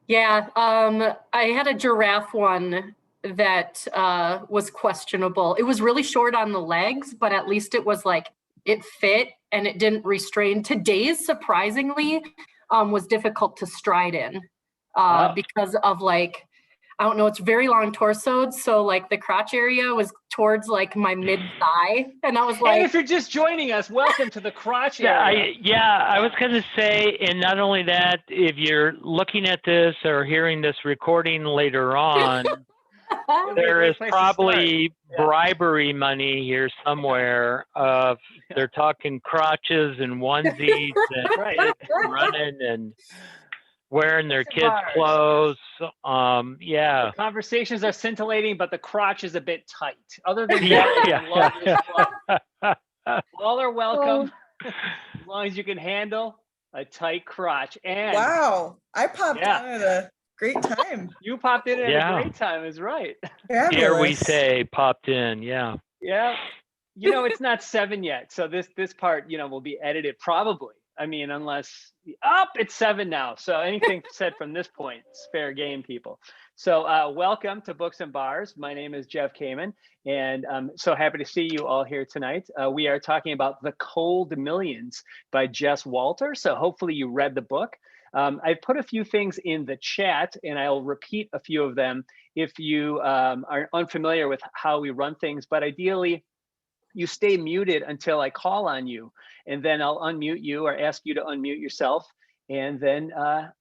Yeah, I had a giraffe one that was questionable. It was really short on the legs, but at least it was like it fit and it didn't restrain. Today's, surprisingly, was difficult to stride in because of like, I don't know, it's very long torsoed. So like the crotch area was towards like my mid thigh. And I was like, and if you're just joining us, welcome to the crotch area. I was going to say, and not only that, if you're looking at this or hearing this recording later on, there is probably bribery money here somewhere. They're talking crotches and onesies and running and wearing their kids' clothes. The conversations are scintillating, but the crotch is a bit tight. Other than that, I love this club. All are welcome, as long as you can handle a tight crotch. And wow, I popped in at a great time. You popped in at a great time, is right. Fabulous. Here we say popped in, yeah. You know, it's not 7 yet, so this part, you know, will be edited probably. I mean, unless it's 7 now. So anything said from this point, it's fair game, people. So welcome to Books and Bars. My name is Jeff Kamen, and I'm so happy to see you all here tonight. We are talking about The Cold Millions by Jess Walter. So hopefully you read the book. I put a few things in the chat, and I'll repeat a few of them if you are unfamiliar with how we run things, but ideally, you stay muted until I call on you, and then I'll unmute you or ask you to unmute yourself, and then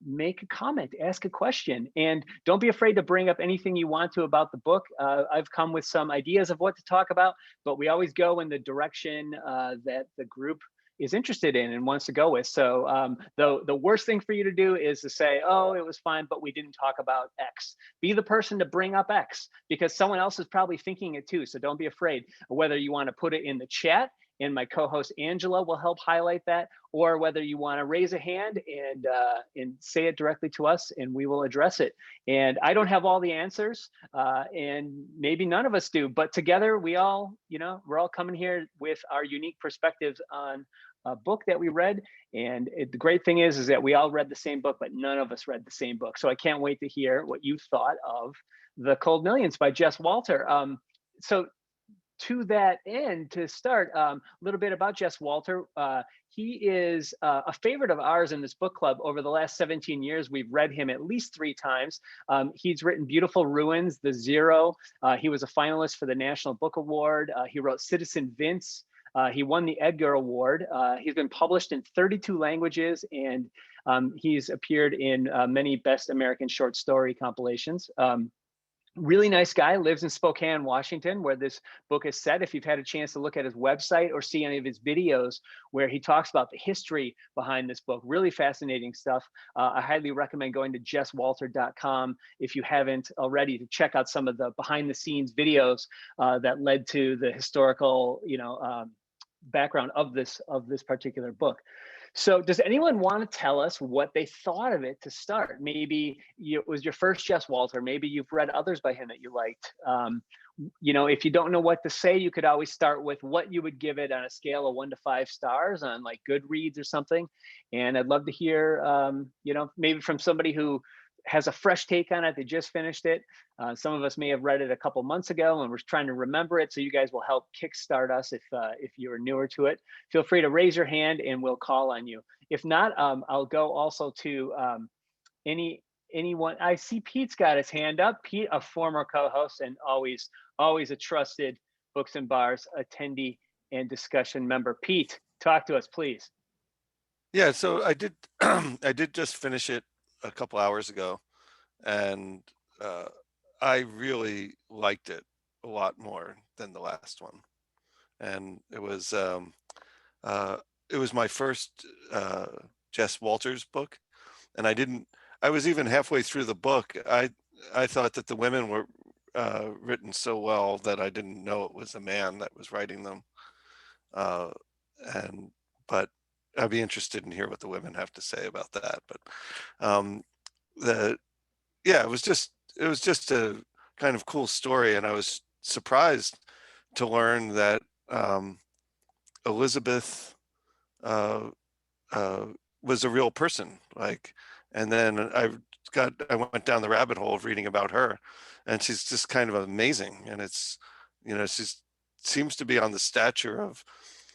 make a comment, ask a question. And don't be afraid to bring up anything you want to about the book. I've come with some ideas of what to talk about, but we always go in the direction that the group is interested in and wants to go with. So the worst thing for you to do is to say, oh, it was fine, but we didn't talk about X. Be the person to bring up X, because someone else is probably thinking it too. So don't be afraid, whether you want to put it in the chat and my co-host Angela will help highlight that, or whether you want to raise a hand and say it directly to us and we will address it. And I don't have all the answers, and maybe none of us do, but together we all, you know, we're all coming here with our unique perspectives on a book that we read. And the great thing is that we all read the same book, but none of us read the same book. So I can't wait to hear what you thought of The Cold Millions by Jess Walter. So to that end, to start, a little bit about Jess Walter. He is a favorite of ours in this book club. Over the last 17 years, we've read him at least 3 times. He's written Beautiful Ruins, The Zero. He was a finalist for the National Book Award. He wrote Citizen Vince. He won the Edgar Award. He's been published in 32 languages, and he's appeared in many Best American Short Story compilations. Really nice guy, lives in Spokane, Washington, where this book is set. If you've had a chance to look at his website or see any of his videos where he talks about the history behind this book, really fascinating stuff. I highly recommend going to jesswalter.com if you haven't already, to check out some of the behind the scenes videos that led to the historical, background of this particular book. So does anyone want to tell us what they thought of it to start? Maybe it was your first Jess Walter. Maybe you've read others by him that you liked. If you don't know what to say, you could always start with what you would give it on a scale of 1 to 5 stars on like Goodreads or something. And I'd love to hear, maybe from somebody who has a fresh take on it. They just finished it. Some of us may have read it a couple months ago and we're trying to remember it. So you guys will help kickstart us if you're newer to it. Feel free to raise your hand and we'll call on you. If not, I'll go also to anyone. I see Pete's got his hand up. Pete, a former co-host and always a trusted Books and Bars attendee and discussion member. Pete, talk to us, please. Yeah, so I did I did just finish it a couple hours ago, and I really liked it a lot more than the last one. And it was my first Jess Walters book, and I was even halfway through the book. I thought that the women were written so well that I didn't know it was a man that was writing them. But I'd be interested in hear what the women have to say about that. But it was just a kind of cool story, and I was surprised to learn that Elizabeth was a real person. And then I I went down the rabbit hole of reading about her, and she's just kind of amazing. And it's, she's seems to be on the stature of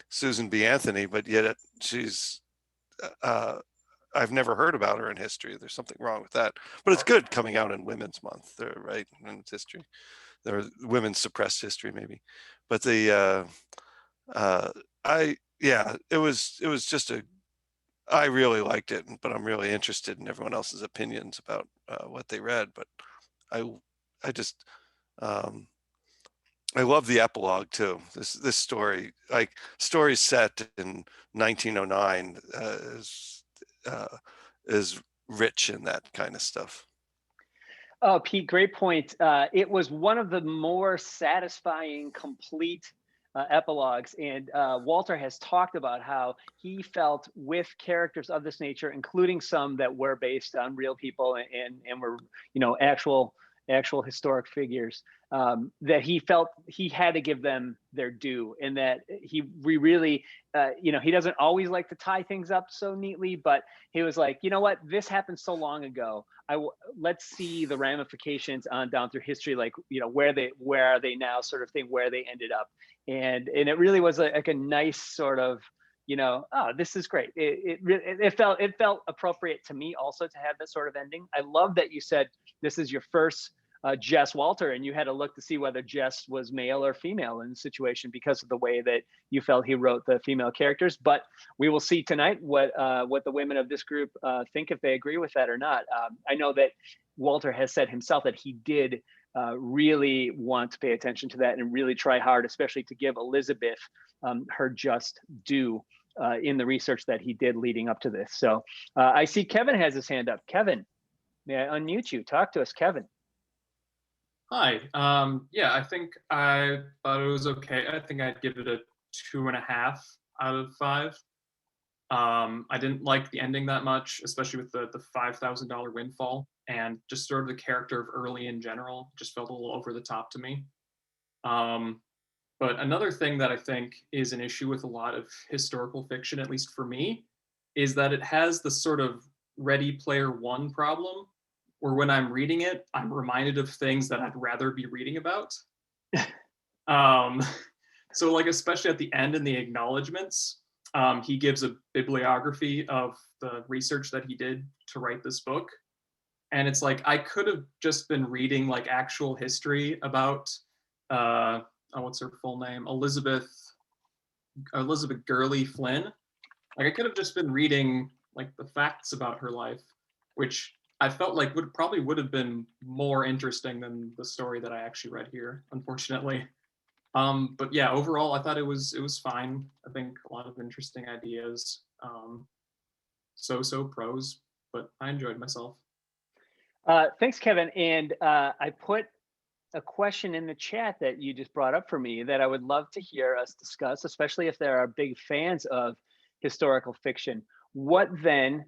Susan B. Anthony, but yet she's, I've never heard about her in history. There's something wrong with that, but it's good coming out in Women's Month, right? In its history, or women's suppressed history, maybe. But it was just I really liked it, but I'm really interested in everyone else's opinions about what they read. But I just, I love the epilogue too. This story, like stories set in 1909, is rich in that kind of stuff. Oh, Pete, great point. It was one of the more satisfying, complete epilogues. And Walter has talked about how he felt with characters of this nature, including some that were based on real people and were, actual historic figures, that he felt he had to give them their due, and that we really, he doesn't always like to tie things up so neatly, but he was like, you know what, this happened so long ago. Let's see the ramifications on down through history, like, where are they now, sort of thing, where they ended up, and it really was like a nice sort of, oh, this is great. It felt appropriate to me also to have this sort of ending. I love that you said this is your first Jess Walter, and you had to look to see whether Jess was male or female in the situation because of the way that you felt he wrote the female characters. But we will see tonight what the women of this group think, if they agree with that or not. I know that Walter has said himself that he did really want to pay attention to that and really try hard, especially to give Elizabeth her just due in the research that he did leading up to this. So I see Kevin has his hand up. Kevin, may I unmute you? Talk to us, Kevin. Hi. Yeah, I think I thought it was okay. I think I'd give it a 2.5 out of 5. I didn't like the ending that much, especially with the $5,000 windfall, and just sort of the character of Early in general just felt a little over the top to me. But another thing that I think is an issue with a lot of historical fiction, at least for me, is that it has the sort of Ready Player One problem, where when I'm reading it, I'm reminded of things that I'd rather be reading about. So like, especially at the end in the acknowledgements, he gives a bibliography of the research that he did to write this book. And it's like, I could have just been reading like actual history about, what's her full name? Elizabeth Gurley Flynn. Like, I could have just been reading like the facts about her life, which I felt like would have been more interesting than the story that I actually read here, unfortunately. But yeah, overall, I thought it was fine. I think a lot of interesting ideas, so pros, but I enjoyed myself. Thanks, Kevin. And I put a question in the chat that you just brought up for me that I would love to hear us discuss, especially if there are big fans of historical fiction. What then,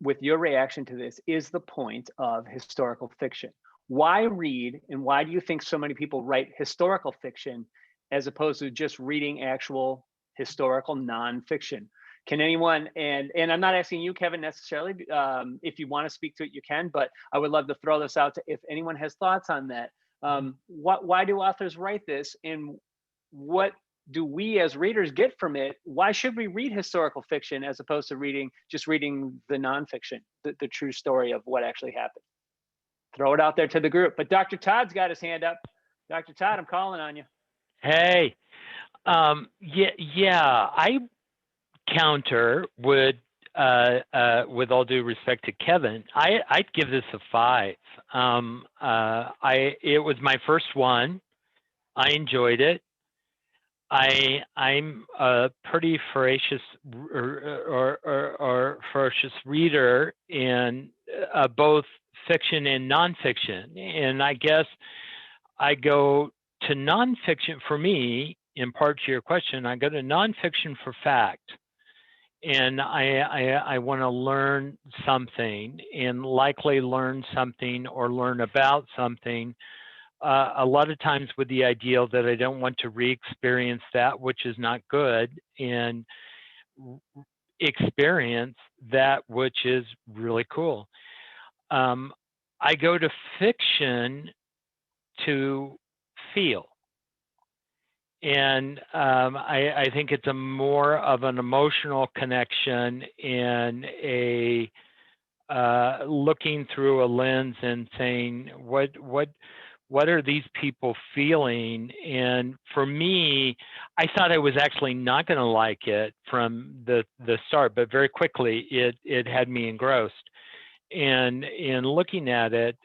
with your reaction to this, is the point of historical fiction? Why read, and why do you think so many people write historical fiction as opposed to just reading actual historical nonfiction? Can anyone, and I'm not asking you, Kevin, necessarily, if you want to speak to it, you can, but I would love to throw this out to if anyone has thoughts on that. Why do authors write this, and what do we as readers get from it? Why should we read historical fiction as opposed to just reading the nonfiction, the true story of what actually happened? Throw it out there to the group. But Dr. Todd's got his hand up. Dr. Todd, I'm calling on you. Hey, I counter with all due respect to Kevin, I'd give this a 5. It was my first one. I enjoyed it. I'm a pretty voracious or ferocious reader in both fiction and nonfiction, and I guess I go to nonfiction for me. In part to your question, I go to nonfiction for fact, and I want to learn something, and likely learn something or learn about something. A lot of times with the ideal that I don't want to re-experience that which is not good, and experience that which is really cool. I go to fiction to feel. And I think it's a more of an emotional connection and a looking through a lens and saying, what are these people feeling? And for me, I thought I was actually not going to like it from the start, but very quickly it had me engrossed. And in looking at it,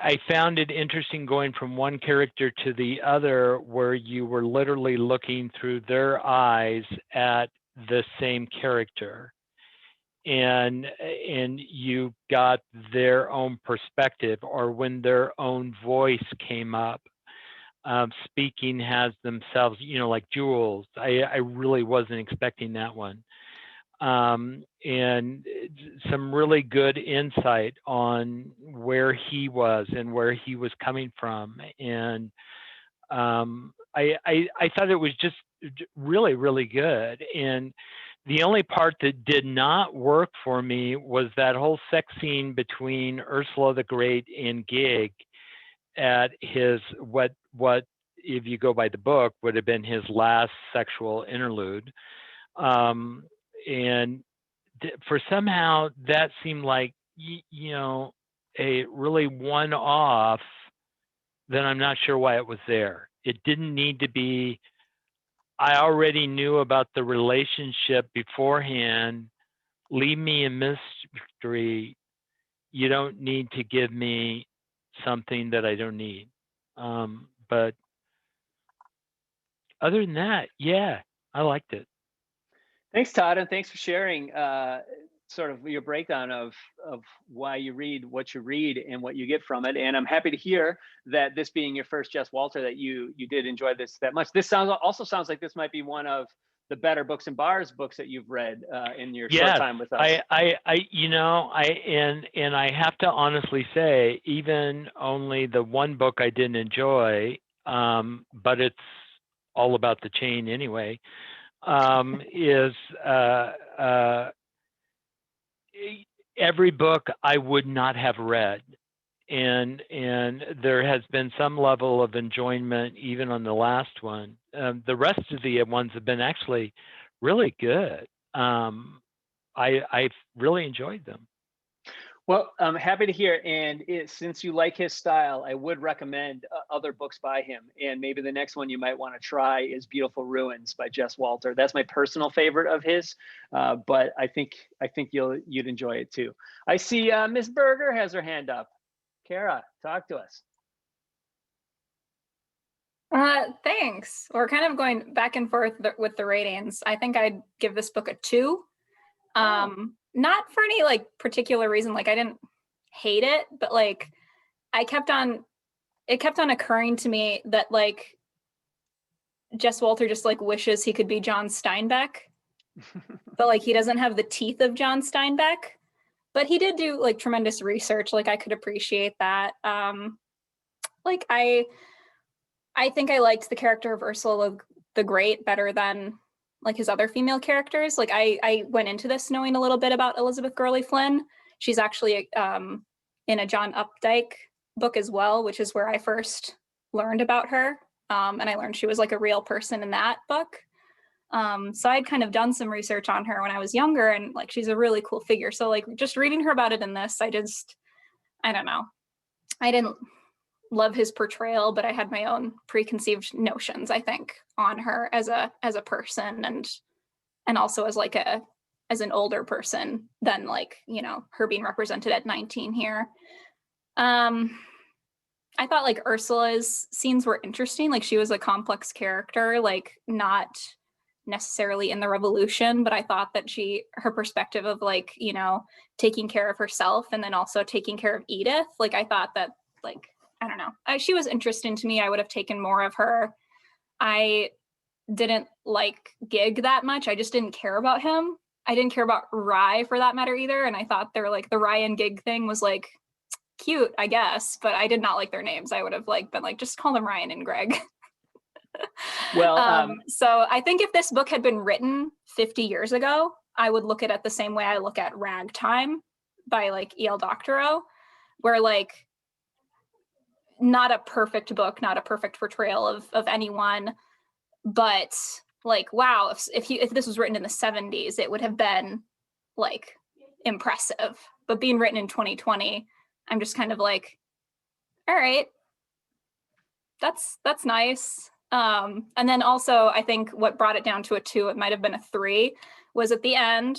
I found it interesting going from one character to the other, where you were literally looking through their eyes at the same character, and you got their own perspective, or when their own voice came up, speaking as themselves, like Jules. I really wasn't expecting that one. And some really good insight on where he was and where he was coming from. And I thought it was just really, really good. And the only part that did not work for me was that whole sex scene between Ursula the Great and Gig at his, what if you go by the book, would have been his last sexual interlude. And for somehow that seemed like, a really one-off, then I'm not sure why it was there. It didn't need to be. I already knew about the relationship beforehand. Leave me in mystery. You don't need to give me something that I don't need. But other than that, yeah, I liked it. Thanks, Todd, and thanks for sharing sort of your breakdown of why you read what you read and what you get from it. And I'm happy to hear that this being your first Jess Walter, that you did enjoy this that much. This also sounds like this might be one of the better Books and Bars books that you've read in your short time with us. I have to honestly say, even only the one book I didn't enjoy, but it's all about the chain anyway, is every book I would not have read, and there has been some level of enjoyment even on the last one. The rest of the ones have been actually really good. I've really enjoyed them. Well, I'm happy to hear. And since you like his style, I would recommend other books by him. And maybe the next one you might want to try is Beautiful Ruins by Jess Walter. That's my personal favorite of his, but I think you'd enjoy it too. I see Miss Berger has her hand up. Kara, talk to us. Thanks. We're kind of going back and forth with the ratings. I think I'd give this book a 2. Not for any like particular reason. Like I didn't hate it, but like it kept on occurring to me that like Jess Walter just like wishes he could be John Steinbeck, but like he doesn't have the teeth of John Steinbeck. But he did do like tremendous research. Like I could appreciate that. Like I think I liked the character of Ursula the Great better than like his other female characters. Like I went into this knowing a little bit about Elizabeth Gurley Flynn. She's actually in a John Updike book as well, which is where I first learned about her. And I learned she was like a real person in that book. So I'd kind of done some research on her when I was younger, and like she's a really cool figure. So like just reading her about it in this, I don't know. I didn't love his portrayal, but I had my own preconceived notions, I think, on her as a person, and also as an older person than like, her being represented at 19 here. I thought like Ursula's scenes were interesting. Like she was a complex character, like not necessarily in the revolution, but I thought that her perspective of like, taking care of herself and then also taking care of Edith, like I thought that like, I don't know. She was interesting to me. I would have taken more of her. I didn't like Gig that much. I just didn't care about him. I didn't care about Rye for that matter either. And I thought they're like the Rye and Gig thing was like cute, I guess, but I did not like their names. I would have like been like, just call them Ryan and Greg. Well, so I think if this book had been written 50 years ago, I would look at it the same way I look at Ragtime, by like E.L. Doctorow, where like not a perfect book, not a perfect portrayal of anyone, but like, wow, if this was written in the 70s, it would have been like impressive. But being written in 2020, I'm just kind of like, all right, that's nice. And then also, I think what brought it down to a 2, it might have been a 3, was at the end,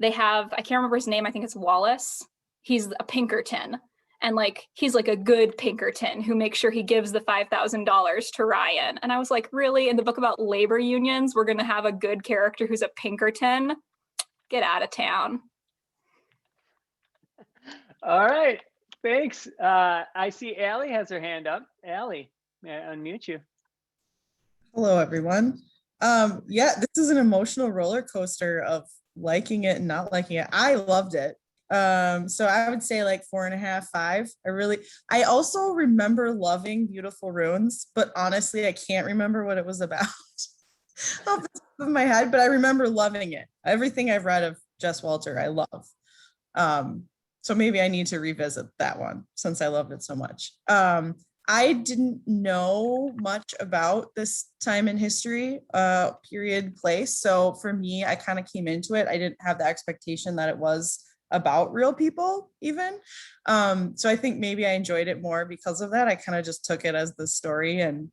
they have, I can't remember his name, I think it's Wallace. He's a Pinkerton. And like, he's like a good Pinkerton who makes sure he gives the $5,000 to Ryan. And I was like, really? In the book about labor unions, we're going to have a good character who's a Pinkerton? Get out of town. All right. Thanks. I see Allie has her hand up. Allie, may I unmute you? Hello, everyone. Yeah, this is an emotional roller coaster of liking it and not liking it. I loved it. So I would say like 4.5, 5. I also remember loving Beautiful Ruins, but honestly, I can't remember what it was about off the top of my head, but I remember loving it. Everything I've read of Jess Walter, I love. So maybe I need to revisit that one since I loved it so much. I didn't know much about this time in history, period, place. So for me, I kind of came into it. I didn't have the expectation that it was about real people even. So I think maybe I enjoyed it more because of that. I kind of just took it as the story and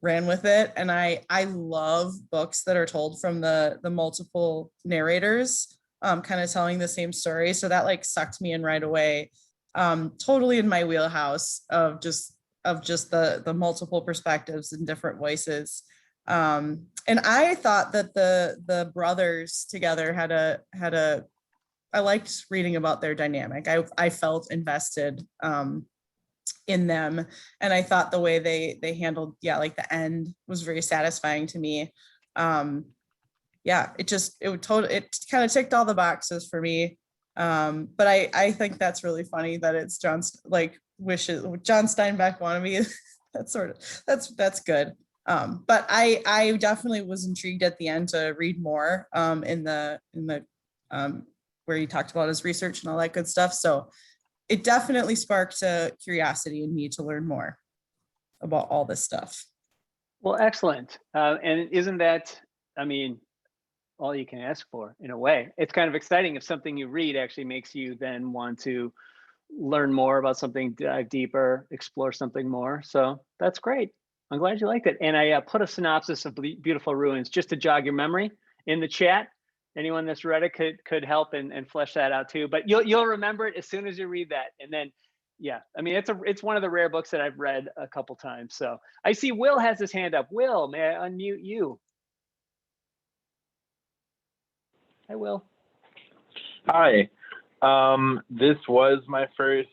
ran with it. And I love books that are told from the multiple narrators, kind of telling the same story. So that like sucked me in right away. Totally in my wheelhouse of just the multiple perspectives and different voices. And I thought that the brothers together I liked reading about their dynamic. I felt invested in them, and I thought the way they handled, like the end was very satisfying to me. It kind of ticked all the boxes for me. But I think that's really funny that it's John's like wishes, John Steinbeck wannabe. That's good. But I definitely was intrigued at the end to read more in the where he talked about his research and all that good stuff. So it definitely sparked a curiosity in me to learn more about all this stuff. Well, excellent. And isn't that, I mean, all you can ask for in a way? It's kind of exciting if something you read actually makes you then want to learn more about something, dive deeper, explore something more. So that's great. I'm glad you liked it. And I put a synopsis of Beautiful Ruins just to jog your memory in the chat. Anyone that's read it could help and flesh that out too. But you'll remember it as soon as you read that. And then, yeah, I mean, it's one of the rare books that I've read a couple times. So I see Will has his hand up. Will, may I unmute you? Hi, Will. Hi. This was my first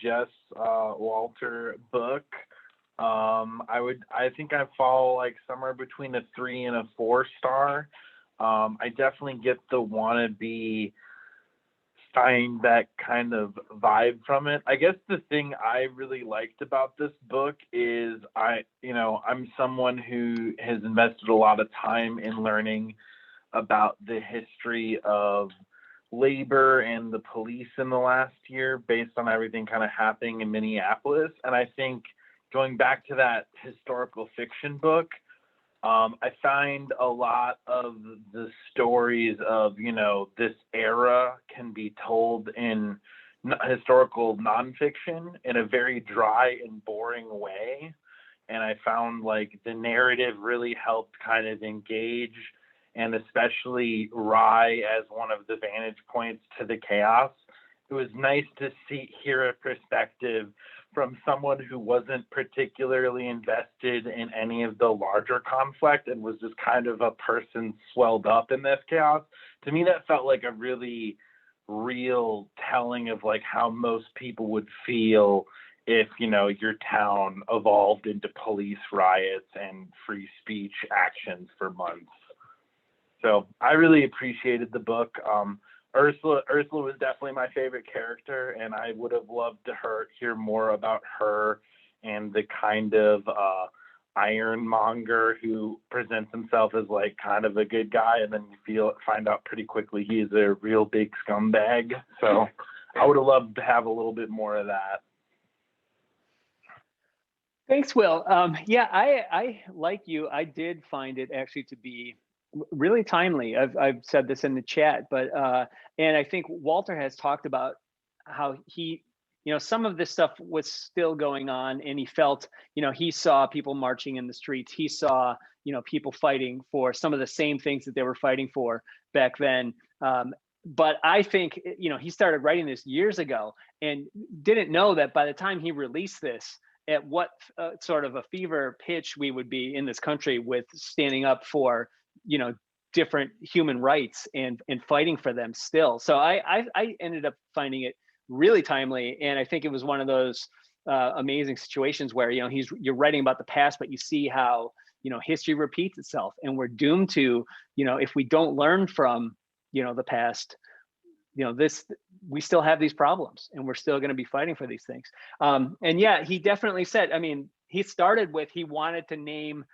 Jess Walter book. I think I fall like somewhere between a 3 and a 4 star. I definitely get the wannabe Steinbeck kind of vibe from it. I guess the thing I really liked about this book is I'm someone who has invested a lot of time in learning about the history of labor and the police in the last year based on everything kind of happening in Minneapolis. And I think going back to that historical fiction book, I find a lot of the stories of, this era can be told in historical nonfiction in a very dry and boring way. And I found like the narrative really helped kind of engage, and especially Rye as one of the vantage points to the chaos. It was nice to hear a perspective from someone who wasn't particularly invested in any of the larger conflict and was just kind of a person swelled up in this chaos. To me, that felt like a really real telling of like how most people would feel if, your town evolved into police riots and free speech actions for months. So I really appreciated the book. Ursula was definitely my favorite character, and I would have loved to hear more about her and the kind of ironmonger who presents himself as like kind of a good guy, and then you find out pretty quickly he's a real big scumbag. So I would have loved to have a little bit more of that. Thanks, Will. Yeah, I like you. I did find it actually to be really timely. I've said this in the chat, but and I think Walter has talked about how he, some of this stuff was still going on, and he felt, he saw people marching in the streets. He saw, people fighting for some of the same things that they were fighting for back then. But I think, he started writing this years ago and didn't know that by the time he released this, at what sort of a fever pitch we would be in this country with standing up for, different human rights and fighting for them still. So I ended up finding it really timely. And I think it was one of those amazing situations where, you're writing about the past, but you see how, history repeats itself, and we're doomed to, if we don't learn from, the past, we still have these problems, and we're still going to be fighting for these things. And yeah, he definitely said, he started with, he wanted to name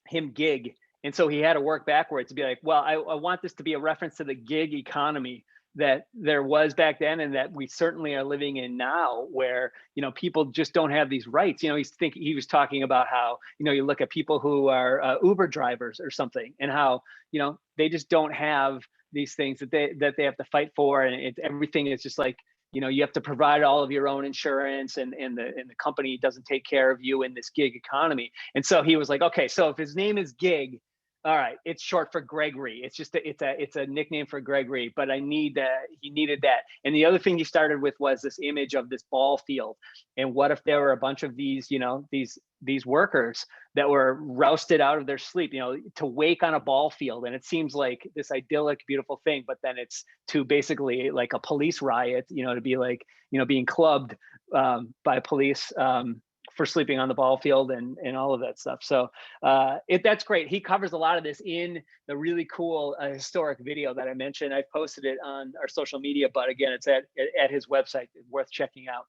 him Gig. And so he had to work backwards to be like, well, I want this to be a reference to the gig economy that there was back then, and that we certainly are living in now, where, people just don't have these rights. He was talking about how, you look at people who are Uber drivers or something, and how, they just don't have these things that they have to fight for, and everything is just like, you have to provide all of your own insurance, and the company doesn't take care of you in this gig economy. And so he was like, okay, so if his name is Gig, all right, it's short for Gregory. It's just it's a nickname for Gregory, but he needed that. And the other thing he started with was this image of this ball field. And what if there were a bunch of these, these workers that were rousted out of their sleep, to wake on a ball field. And it seems like this idyllic, beautiful thing, but then it's to basically like a police riot, to be like, being clubbed by police for sleeping on the ball field and all of that stuff. So that's great. He covers a lot of this in the really cool historic video that I mentioned. I've posted it on our social media, but again, it's at his website, worth checking out.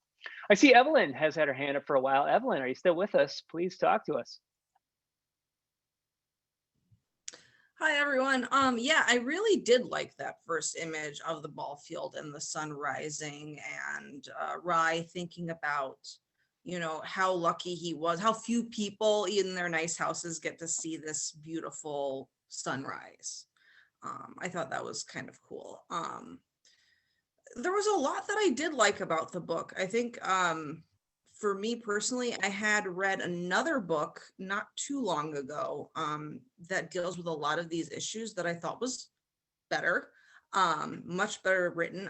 I see Evelyn has had her hand up for a while. Evelyn, are you still with us? Please talk to us. Hi, everyone. Yeah, I really did like that first image of the ball field and the sun rising, and Rye thinking about, how lucky he was, how few people in their nice houses get to see this beautiful sunrise. I thought that was kind of cool. There was a lot that I did like about the book. I think for me personally, I had read another book not too long ago that deals with a lot of these issues that I thought was better, much better written.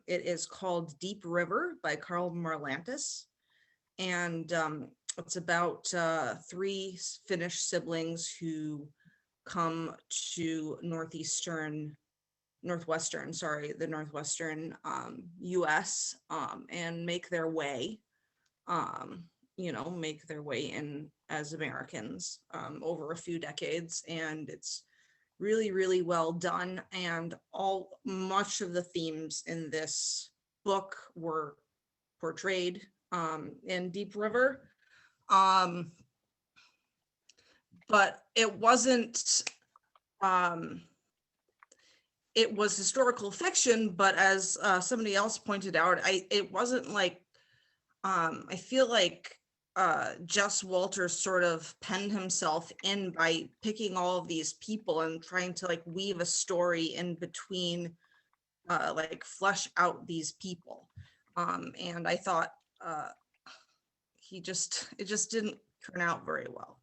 It is called Deep River by Carl Marlantis. And it's about 3 Finnish siblings who come to the northwestern US and make their way in as Americans over a few decades. And it's really, really well done. And much of the themes in this book were portrayed in Deep River. But it wasn't, it was historical fiction, but as somebody else pointed out, it wasn't like, I feel like Jess Walter sort of penned himself in by picking all of these people and trying to like weave a story in between, like flesh out these people. And I thought it just didn't turn out very well,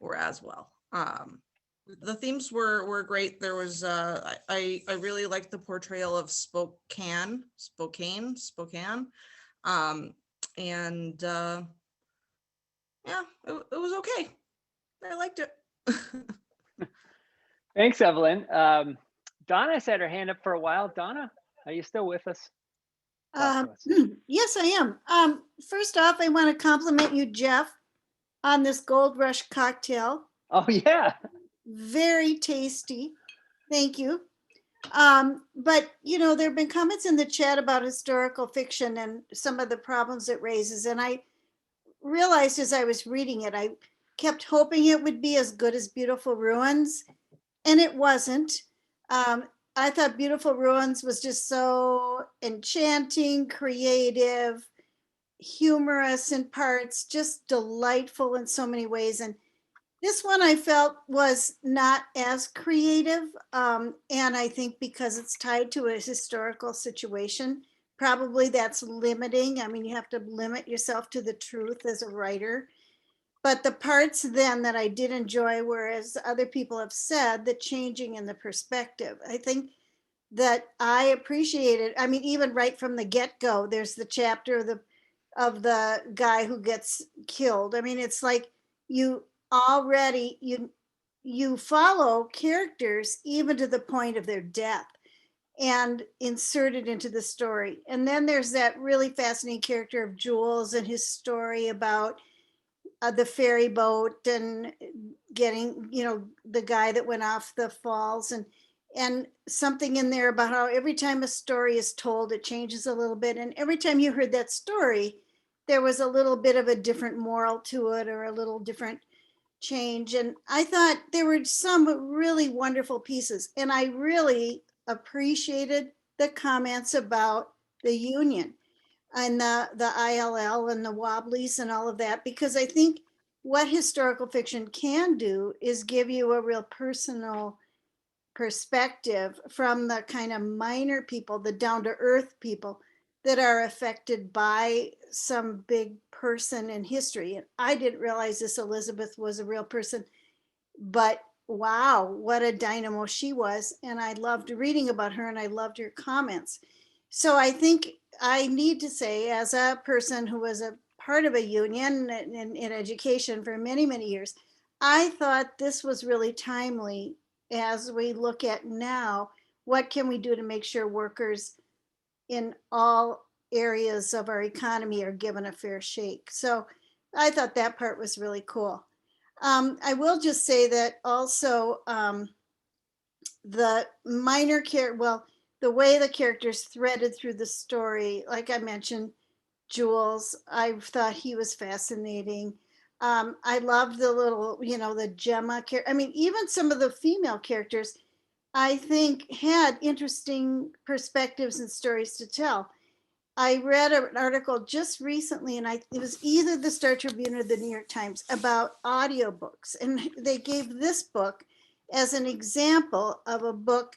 or as well. The themes were great. There was I really liked the portrayal of Spokane. And yeah, it was okay. I liked it. Thanks, Evelyn. Donna's had her hand up for a while. Donna, are you still with us? Yes, I am. First off, I want to compliment you, Jeff, on this Gold Rush cocktail. Oh, yeah. Very tasty. Thank you. But, there have been comments in the chat about historical fiction and some of the problems it raises. And I realized as I was reading it, I kept hoping it would be as good as Beautiful Ruins. And it wasn't. I thought Beautiful Ruins was just so enchanting, creative, humorous in parts, just delightful in so many ways. And this one I felt was not as creative. And I think because it's tied to a historical situation, probably that's limiting. I mean, you have to limit yourself to the truth as a writer. But the parts then that I did enjoy, whereas other people have said, the changing in the perspective. I think that I appreciated. I mean, even right from the get-go, there's the chapter of the guy who gets killed. I mean, it's like you already you follow characters even to the point of their death and insert it into the story. And then there's that really fascinating character of Jules and his story about the ferry boat and getting, the guy that went off the falls, and something in there about how every time a story is told, it changes a little bit. And every time you heard that story, there was a little bit of a different moral to it or a little different change. And I thought there were some really wonderful pieces. And I really appreciated the comments about the union and the ILL and the Wobblies and all of that, because I think what historical fiction can do is give you a real personal perspective from the kind of minor people, the down to earth people that are affected by some big person in history. And I didn't realize this Elizabeth was a real person, but wow, what a dynamo she was. And I loved reading about her and I loved her comments. So I think I need to say, as a person who was a part of a union in education for many, many years, I thought this was really timely as we look at now, what can we do to make sure workers in all areas of our economy are given a fair shake. So I thought that part was really cool. I will just say that also the minor the way the characters threaded through the story, like I mentioned, Jules, I thought he was fascinating. I loved the little, the Gemma character. I mean, even some of the female characters, I think, had interesting perspectives and stories to tell. I read an article just recently, and it was either the Star Tribune or the New York Times about audiobooks. And they gave this book as an example of a book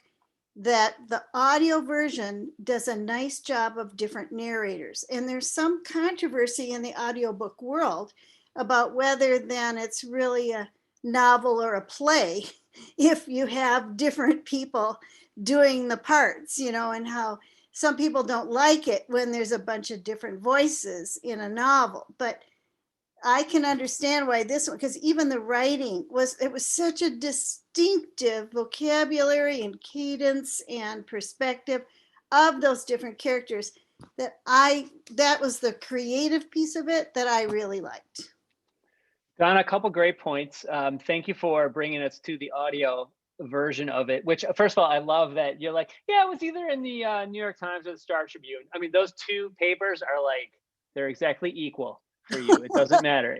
that the audio version does a nice job of different narrators. And there's some controversy in the audiobook world about whether then it's really a novel or a play if you have different people doing the parts, and how some people don't like it when there's a bunch of different voices in a novel. But I can understand why this one, because even the writing was such a distinctive vocabulary and cadence and perspective of those different characters that was the creative piece of it that I really liked. Donna, a couple great points. Thank you for bringing us to the audio version of it, which, first of all, I love that you're like, yeah, it was either in the New York Times or the Star Tribune. I mean, those two papers are like, they're exactly equal for you. It doesn't matter.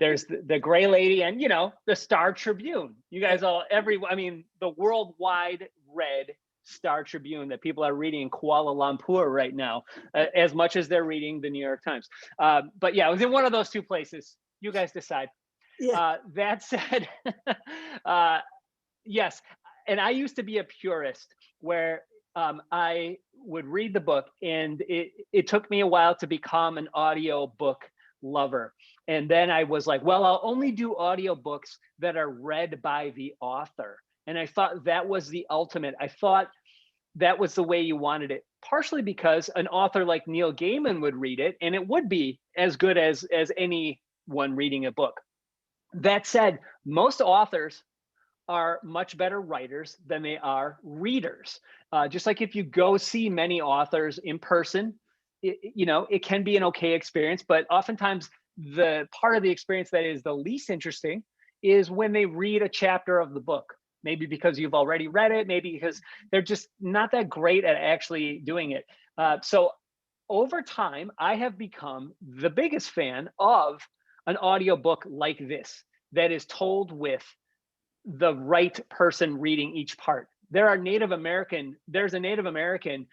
There's the Gray Lady and, the Star Tribune. You guys the worldwide read Star Tribune that people are reading in Kuala Lumpur right now, as much as they're reading the New York Times. But yeah, it was in one of those two places. You guys decide. Yeah. That said, yes. And I used to be a purist where I would read the book, and it took me a while to become an audio book lover. And then I was like, well, I'll only do audiobooks that are read by the author. And I thought that was the ultimate. I thought that was the way you wanted it, partially because an author like Neil Gaiman would read it, and it would be as good as anyone reading a book. That said, most authors are much better writers than they are readers. Just like if you go see many authors in person, it can be an okay experience, but oftentimes the part of the experience that is the least interesting is when they read a chapter of the book. Maybe because you've already read it, maybe because they're just not that great at actually doing it. So over time, I have become the biggest fan of an audiobook like this that is told with the right person reading each part. there's a Native American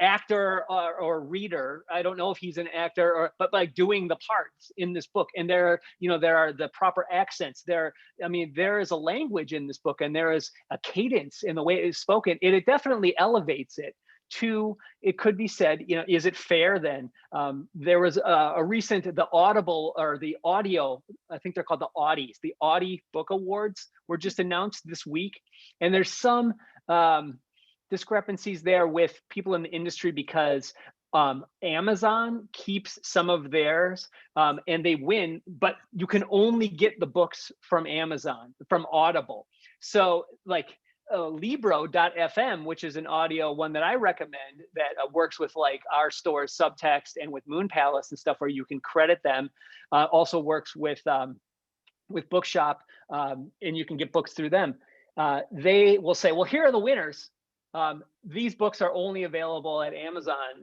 actor or reader. I don't know if he's an actor but like doing the parts in this book. And there are the proper accents there. I mean, there is a language in this book, and there is a cadence in the way it is spoken. It definitely elevates it to, it could be said, is it fair then? There was a recent, the Audible or the audio, I think they're called the Audies, the Audie Book Awards were just announced this week. And there's some discrepancies there with people in the industry because Amazon keeps some of theirs and they win, but you can only get the books from Amazon, from Audible. So like, Libro.fm, which is an audio one that I recommend that works with like our store's Subtext and with Moon Palace and stuff where you can credit them. Also works with Bookshop and you can get books through them. They will say, well, here are the winners. These books are only available at Amazon.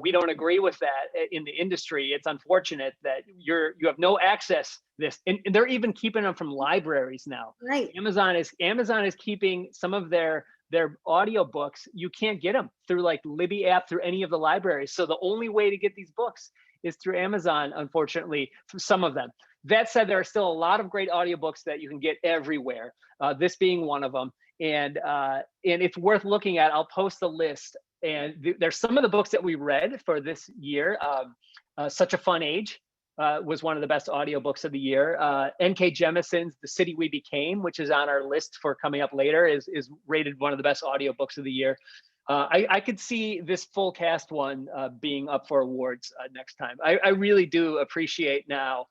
We don't agree with that in the industry. It's unfortunate that you have no access this, and they're even keeping them from libraries now. Right. Amazon is keeping some of their audio books. You can't get them through like Libby app, through any of the libraries. So the only way to get these books is through Amazon, unfortunately, for some of them. That said, there are still a lot of great audiobooks that you can get everywhere, this being one of them. And it's worth looking at. I'll post the list. And there's some of the books that we read for this year. Such a Fun Age was one of the best audiobooks of the year. N.K. Jemison's The City We Became, which is on our list for coming up later, is rated one of the best audiobooks of the year. I could see this full cast one being up for awards next time. I really do appreciate now.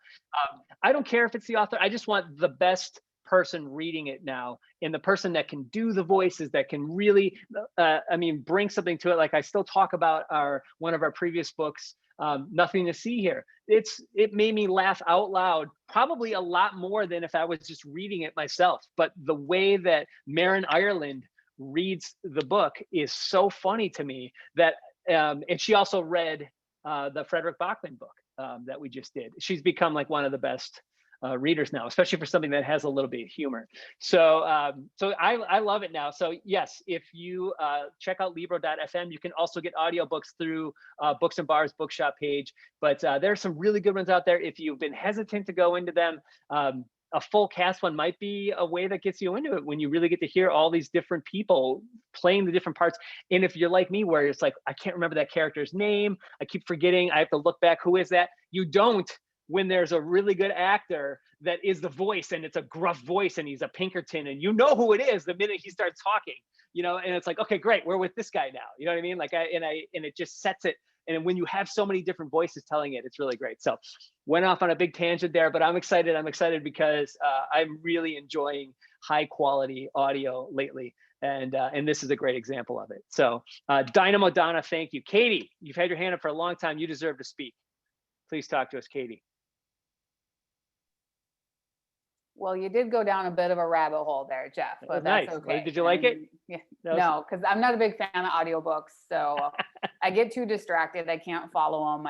I don't care if it's the author. I just want the best person reading it now, and the person that can do the voices, that can really, bring something to it. Like I still talk about one of our previous books, Nothing to See Here. It made me laugh out loud, probably a lot more than if I was just reading it myself. But the way that Maren Ireland reads the book is so funny to me that, and she also read the Frederick Bachman book that we just did. She's become like one of the best readers now, especially for something that has a little bit of humor. So I love it now. So yes, if you check out Libro.fm, you can also get audiobooks through Books and Bars Bookshop page. But there's some really good ones out there. If you've been hesitant to go into them, a full cast one might be a way that gets you into it, when you really get to hear all these different people playing the different parts. And if you're like me, where it's like, I can't remember that character's name, I keep forgetting, I have to look back, who is that? You don't, when there's a really good actor that is the voice, and it's a gruff voice, and he's a Pinkerton, and you know who it is the minute he starts talking, and it's like, okay, great, we're with this guy now. You know what I mean? Like, and it just sets it. And when you have so many different voices telling it, it's really great. So went off on a big tangent there, but I'm excited. I'm excited because I'm really enjoying high quality audio lately. And this is a great example of it. So Dynamo Donna, thank you. Katie, you've had your hand up for a long time. You deserve to speak. Please talk to us, Katie. Well, you did go down a bit of a rabbit hole there, Jeff, but that's nice. okay. Hey, did you like it? Yeah. No, because I'm not a big fan of audiobooks, so I get too distracted. I can't follow them.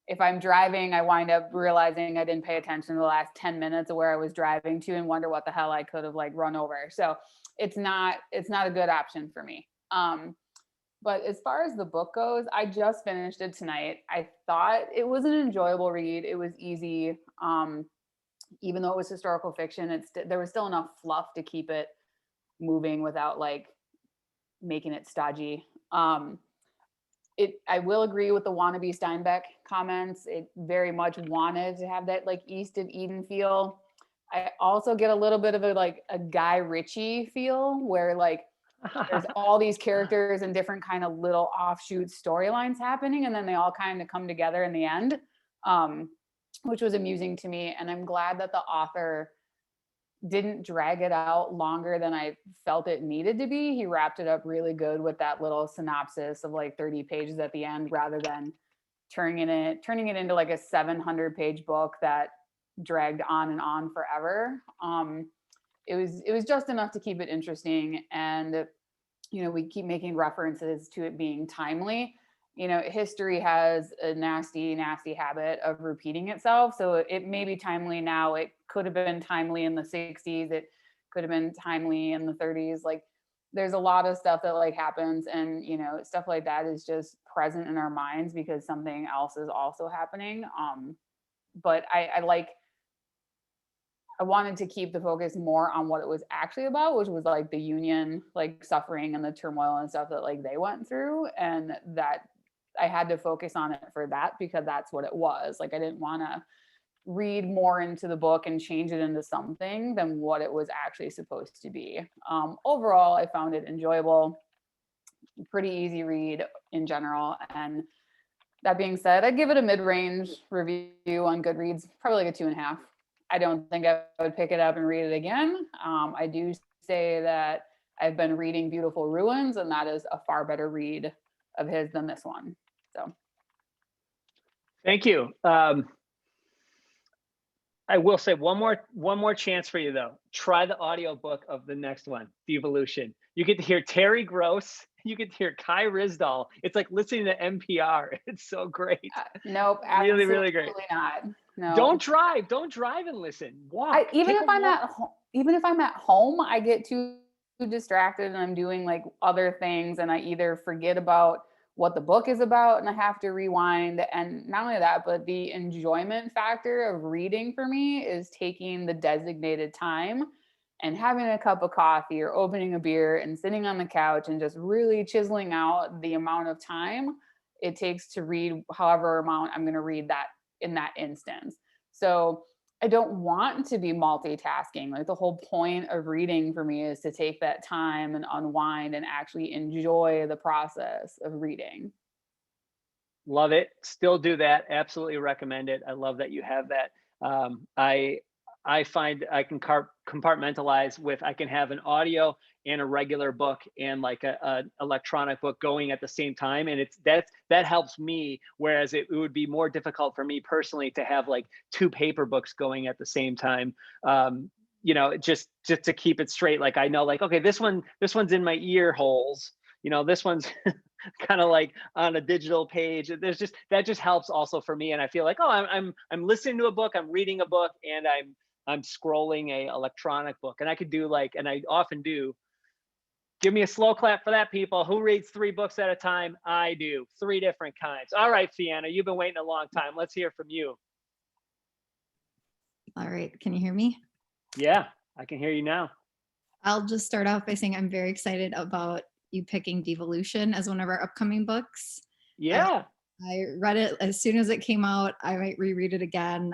If I'm driving, I wind up realizing I didn't pay attention to the last 10 minutes of where I was driving to, and wonder what the hell I could have like run over. So it's not a good option for me. But as far as the book goes, I just finished it tonight. I thought it was an enjoyable read. It was easy. Even though it was historical fiction, there was still enough fluff to keep it moving without like making it stodgy. I will agree with the wannabe Steinbeck comments. It very much wanted to have that like East of Eden feel. I also get a little bit of a Guy Ritchie feel, where like there's all these characters and different kind of little offshoot storylines happening, and then they all kind of come together in the end. Which was amusing to me. And I'm glad that the author didn't drag it out longer than I felt it needed to be. He wrapped it up really good with that little synopsis of like 30 pages at the end, rather than turning it into like a 700-page book that dragged on and on forever. It was just enough to keep it interesting. And, we keep making references to it being timely. History has a nasty, nasty habit of repeating itself. So it may be timely now. It could have been timely in the 60s. It could have been timely in the 30s. Like there's a lot of stuff that like happens, and you know, stuff like that is just present in our minds because something else is also happening. But I wanted to keep the focus more on what it was actually about, which was like the Union, like suffering and the turmoil and stuff that like they went through, and that I had to focus on it for that because that's what it was. Like I didn't want to read more into the book and change it into something than what it was actually supposed to be. Overall, I found it enjoyable, pretty easy read in general. And that being said, I'd give it a mid-range review on Goodreads, probably like a 2.5. I don't think I would pick it up and read it again. I do say that I've been reading Beautiful Ruins, and that is a far better read of his than this one. So, thank you. I will say one more chance for you though. Try the audiobook of the next one, Devolution. You get to hear Terry Gross. You get to hear Kai Rizdal. It's like listening to NPR. It's so great. Nope, really, really great. Not. No. Don't drive and listen. Walk. Even if I'm at home, I get too distracted and I'm doing like other things, and I either forget about what the book is about and I have to rewind. And not only that, but the enjoyment factor of reading for me is taking the designated time and having a cup of coffee or opening a beer and sitting on the couch and just really chiseling out the amount of time it takes to read however amount I'm going to read that in that instance. So I don't want to be multitasking. Like the whole point of reading for me is to take that time and unwind and actually enjoy the process of reading. Love it. Still do that. Absolutely recommend it. I love that you have that. I find I can compartmentalize with, I can have an audio and a regular book and like a electronic book going at the same time. And that helps me. Whereas it would be more difficult for me personally to have like 2 paper books going at the same time. You know, just to keep it straight. Like I know like, okay, this one's in my ear holes. You know, this one's kind of like on a digital page. That just helps also for me. And I feel like, oh, I'm listening to a book, I'm reading a book, and I'm scrolling a electronic book. And I could do like, and I often do, give me a slow clap for that, people. Who reads 3 books at a time? I do. 3 different kinds. All right, Fiona, you've been waiting a long time. Let's hear from you. All right, can you hear me? Yeah, I can hear you now. I'll just start off by saying I'm very excited about you picking Devolution as one of our upcoming books. Yeah. I read it as soon as it came out. I might reread it again.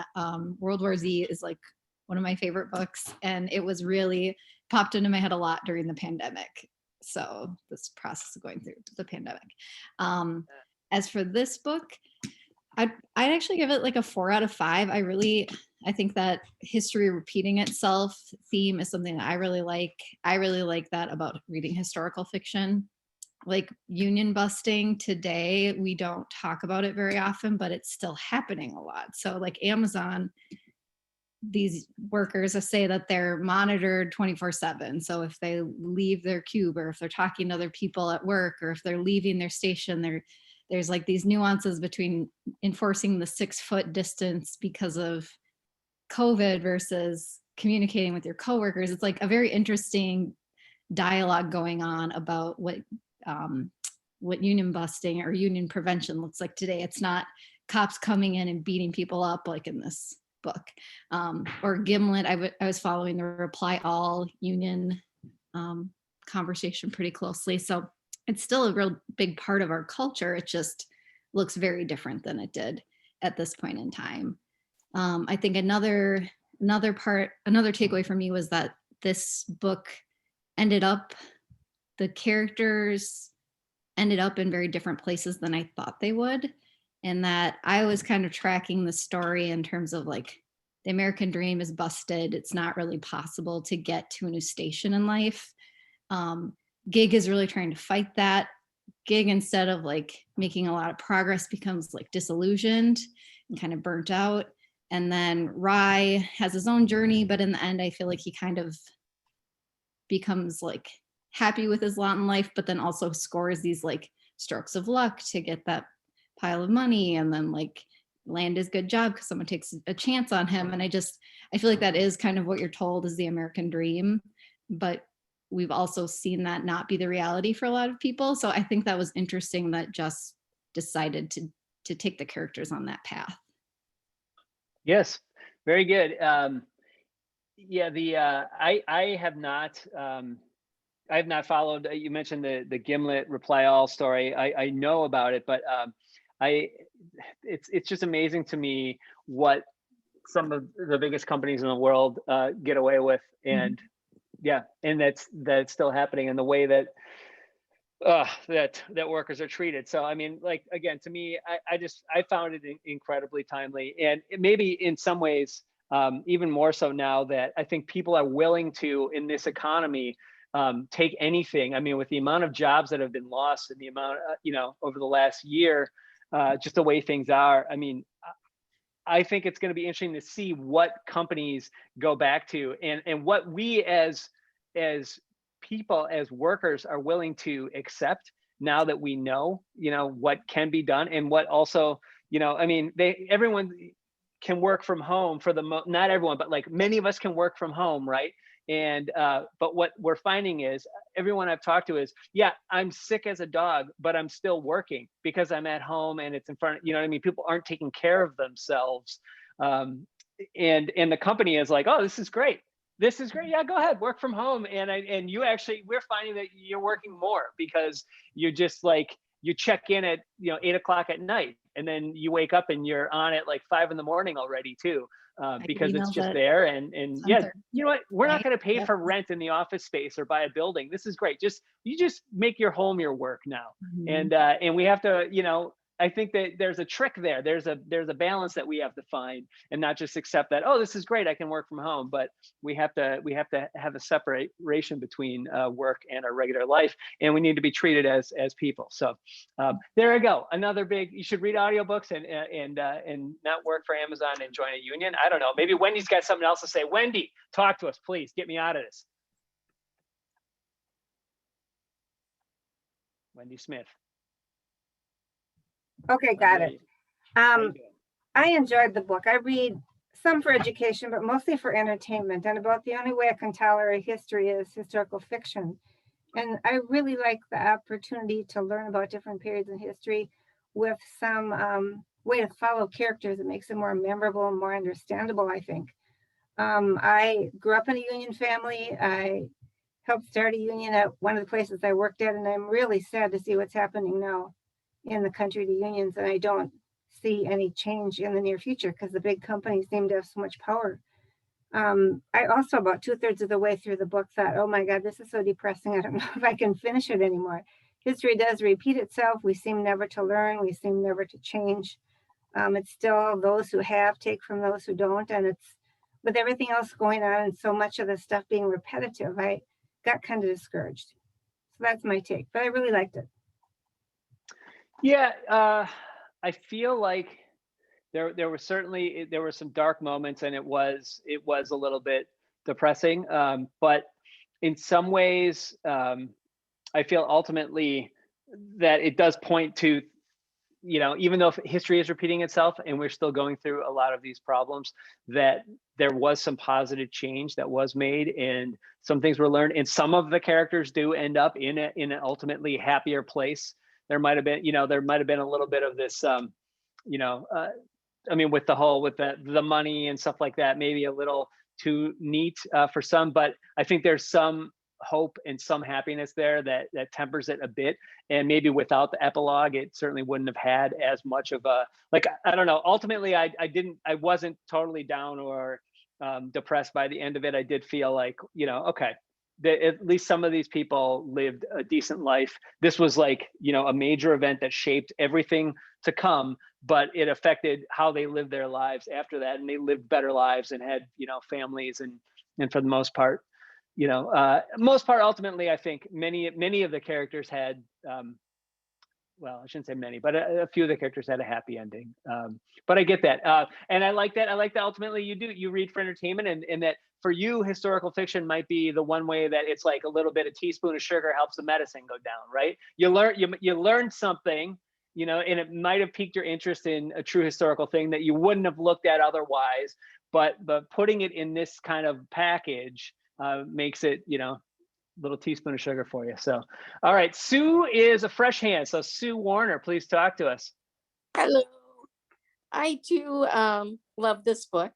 World War Z is like one of my favorite books, and it was really popped into my head a lot during the pandemic. So this process of going through the pandemic. As for this book, I'd actually give it like a 4 out of 5. I think that history repeating itself theme is something that I really like. I really like that about reading historical fiction. Like union busting today, we don't talk about it very often, but it's still happening a lot. So like Amazon, these workers say that they're monitored 24/7. So if they leave their cube, or if they're talking to other people at work, or if they're leaving their station, there's like these nuances between enforcing the 6-foot distance because of COVID versus communicating with your coworkers. It's like a very interesting dialogue going on about what union busting or union prevention looks like today. It's not cops coming in and beating people up like in this book. Or Gimlet, I was following the Reply All union conversation pretty closely. So it's still a real big part of our culture. It just looks very different than it did at this point in time. I think another takeaway for me was that this book the characters ended up in very different places than I thought they would. And that I was kind of tracking the story in terms of like, the American dream is busted. It's not really possible to get to a new station in life. Gig is really trying to fight that. Gig, instead of like making a lot of progress, becomes like disillusioned and kind of burnt out. And then Rye has his own journey, but in the end, I feel like he kind of becomes like happy with his lot in life, but then also scores these like strokes of luck to get that pile of money and then like land his good job because someone takes a chance on him. And I feel like that is kind of what you're told is the American dream. but we've also seen that not be the reality for a lot of people. So I think that was interesting that Jess decided to take the characters on that path. Yes, very good. Yeah, I have not followed. You mentioned the Gimlet reply all story. I know about it, but it's just amazing to me what some of the biggest companies in the world get away with, and yeah, and that's still happening, and the way that that workers are treated. So I mean, like, again, to me, I found it incredibly timely, and maybe in some ways even more so now that I think people are willing to, in this economy, take anything. I mean, with the amount of jobs that have been lost and the amount over the last year, just the way things are, I mean, I think it's going to be interesting to see what companies go back to, and what we as people, as workers, are willing to accept now that we know, what can be done, and what also, I mean, everyone can work from home for not everyone, but like many of us can work from home, right? And but what we're finding is, everyone I've talked to is, yeah, I'm sick as a dog, but I'm still working because I'm at home and it's in front of, what I mean? People aren't taking care of themselves. And the company is like, oh, this is great. This is great. Yeah, go ahead, work from home. And you actually, we're finding that you're working more because you just like, you check in at 8 o'clock at night, and then you wake up and you're on at like 5 in the morning already too, because it's just there. And yeah, you know what? We're not going to pay for rent in the office space or buy a building. This is great. You just make your home your work now. And we have to, I think that there's a trick there. There's a balance that we have to find, and not just accept that, oh, this is great, I can work from home. But we have to have a separation between work and our regular life, and we need to be treated as people. So there you go. Another big. You should read audiobooks and not work for Amazon and join a union. I don't know. Maybe Wendy's got something else to say. Wendy, talk to us, please. Get me out of this. Wendy Smith. Okay, got it. I enjoyed the book. I read some for education, but mostly for entertainment. And about the only way I can tolerate history is historical fiction. And I really like the opportunity to learn about different periods in history with some way to follow characters that makes it more memorable and more understandable, I think. I grew up in a union family. I helped start a union at one of the places I worked at, and I'm really sad to see what's happening now in the country to unions, and I don't see any change in the near future because the big companies seem to have so much power. I also, about 2/3 of the way through the book, thought, oh my God, this is so depressing. I don't know if I can finish it anymore. History does repeat itself. We seem never to learn. We seem never to change. It's still those who have take from those who don't. And it's with everything else going on and so much of the stuff being repetitive, I got kind of discouraged. So that's my take, but I really liked it. Yeah, I feel like there were some dark moments, and it was a little bit depressing. But in some ways, I feel ultimately that it does point to, even though history is repeating itself and we're still going through a lot of these problems, that there was some positive change that was made, and some things were learned, and some of the characters do end up in an ultimately happier place. There might have been, a little bit of this, I mean, with the money and stuff like that, maybe a little too neat for some, but I think there's some hope and some happiness there that tempers it a bit. And maybe without the epilogue, it certainly wouldn't have had as much of a, I don't know. Ultimately, I wasn't totally down or depressed by the end of it. I did feel like, okay, at least some of these people lived a decent life. This was a major event that shaped everything to come, but it affected how they lived their lives after that. And they lived better lives and had, families, and for the most part, ultimately, I think many of the characters had, well, I shouldn't say many, but a few of the characters had a happy ending. But I get that. And I like that. I like that ultimately you read for entertainment, and that for you, historical fiction might be the one way that it's like a little bit, a teaspoon of sugar helps the medicine go down, right? You learned something, and it might have piqued your interest in a true historical thing that you wouldn't have looked at otherwise, but putting it in this kind of package makes it, little teaspoon of sugar for you. So, all right, Sue is a fresh hand. So Sue Warner, please talk to us. Hello. I too love this book.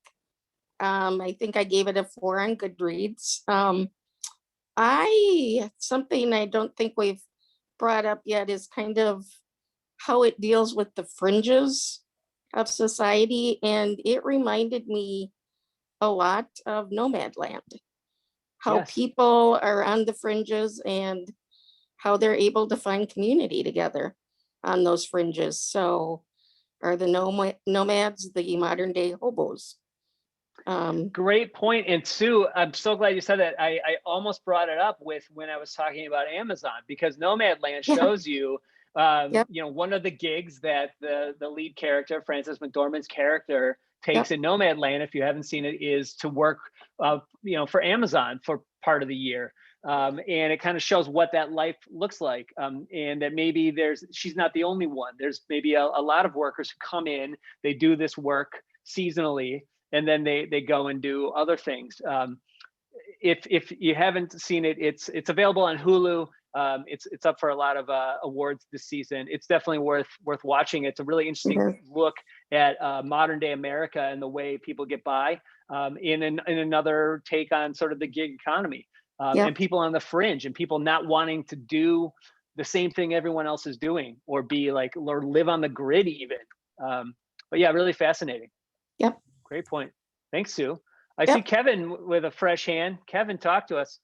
I think I gave it a 4 on Goodreads. Something I don't think we've brought up yet is kind of how it deals with the fringes of society. And it reminded me a lot of Nomadland, how Yes. people are on the fringes and how they're able to find community together on those fringes. So are the nomads the modern day hobos? Great point. And Sue, I'm so glad you said that. I almost brought it up with when I was talking about Amazon, because Nomadland shows you, one of the gigs that the lead character, Frances McDormand's character, takes in Nomadland, if you haven't seen it, is to work, for Amazon for part of the year. And it kind of shows what that life looks like. And that maybe she's not the only one. There's maybe a lot of workers who come in, they do this work seasonally, and then they go and do other things. If you haven't seen it, it's available on Hulu. It's up for a lot of awards this season. It's definitely worth watching. It's a really interesting look at modern day America and the way people get by, in another take on sort of the gig economy, and people on the fringe, and people not wanting to do the same thing everyone else is doing, or or live on the grid even. But yeah, really fascinating. Yep. Great point. Thanks, Sue. I see Kevin with a fresh hand. Kevin, talk to us.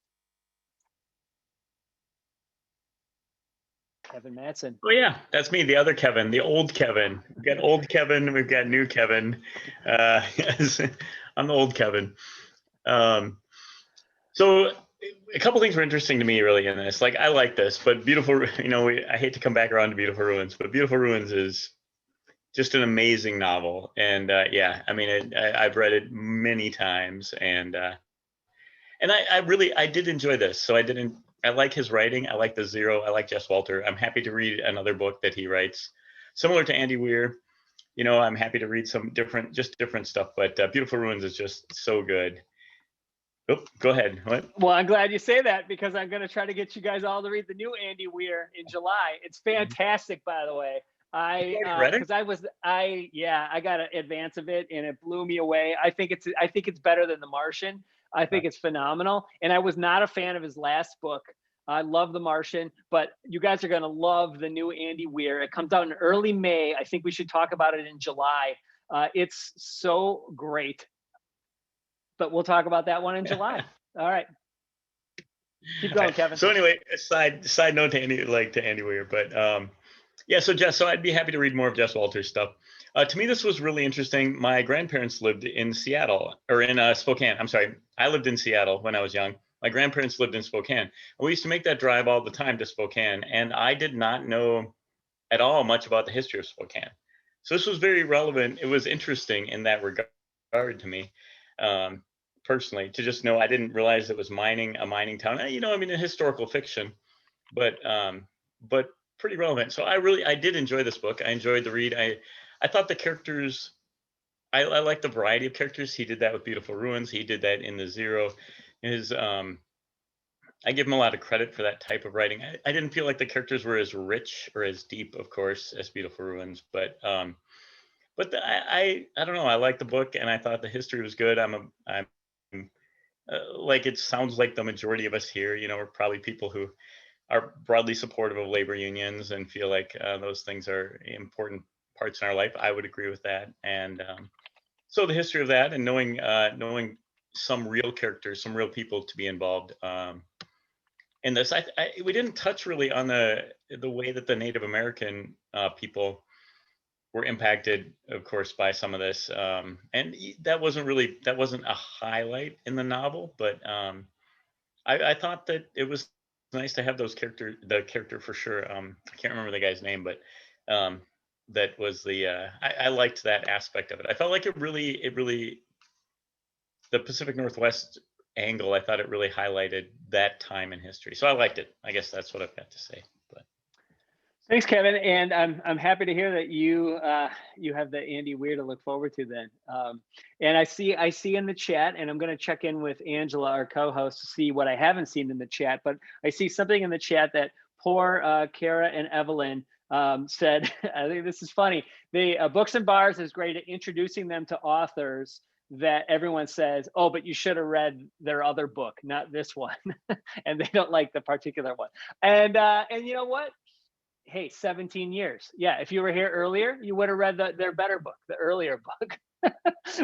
Kevin Matson. Oh yeah, that's me, the other Kevin, the old Kevin. We've got old Kevin, we've got new Kevin. Yes, I'm the old Kevin. So a couple things were interesting to me really in this. Like, I like this, but Beautiful, I hate to come back around to Beautiful Ruins, but Beautiful Ruins is just an amazing novel. And I've read it many times, and I did enjoy this. So I like his writing. I like the Zero. I like Jess Walter. I'm happy to read another book that he writes, similar to Andy Weir. I'm happy to read some different stuff, but Beautiful Ruins is just so good. Oh, go ahead. What? Well, I'm glad you say that, because I'm going to try to get you guys all to read the new Andy Weir in July. It's fantastic, by the way. I got an advance of it, and it blew me away. I think it's better than The Martian. I think it's phenomenal. And I was not a fan of his last book. I love The Martian, but you guys are going to love the new Andy Weir. It comes out in early May. I think we should talk about it in July. It's so great. But we'll talk about that one in July. All right. Keep going, Kevin. So anyway, side note to Andy Weir, but so Jess, so I'd be happy to read more of Jess Walter's stuff. To me, this was really interesting. My grandparents lived in Seattle, or in Spokane. I'm sorry. I lived in Seattle when I was young. My grandparents lived in Spokane. And we used to make that drive all the time to Spokane. And I did not know at all much about the history of Spokane. So this was very relevant. It was interesting in that regard to me, personally, to just know. I didn't realize it was a mining town. In historical fiction, but pretty relevant. So I did enjoy this book. I enjoyed the read. I thought the characters, I like the variety of characters. He did that with Beautiful Ruins. He did that in the Zero. I give him a lot of credit for that type of writing. I didn't feel like the characters were as rich or as deep, of course, as Beautiful Ruins, but I don't know. I liked the book, and I thought the history was good. It sounds like the majority of us here, are probably people who are broadly supportive of labor unions and feel like those things are important parts in our life. I would agree with that. And so the history of that, and knowing some real characters, some real people to be involved in this. We didn't touch really on the way that the Native American people were impacted, of course, by some of this. And that wasn't a highlight in the novel, but I thought that it was nice to have the character for sure. I can't remember the guy's name, but that was I liked that aspect of it. I felt like it really the Pacific Northwest angle, I thought it really highlighted that time in history. So I liked it. I guess that's what I've got to say. But Thanks, Kevin, and I'm happy to hear that you you have the Andy Weir to look forward to then. And I see in the chat, and I'm going to check in with Angela, our co-host, to see what I haven't seen in the chat. But I see something in the chat that poor Kara and Evelyn said. I think this is funny. The Books and Bars is great at introducing them to authors that everyone says, oh, but you should have read their other book, not this one, and they don't like the particular one. And you know what? Hey, 17 years. Yeah, if you were here earlier, you would have read their better book, the earlier book.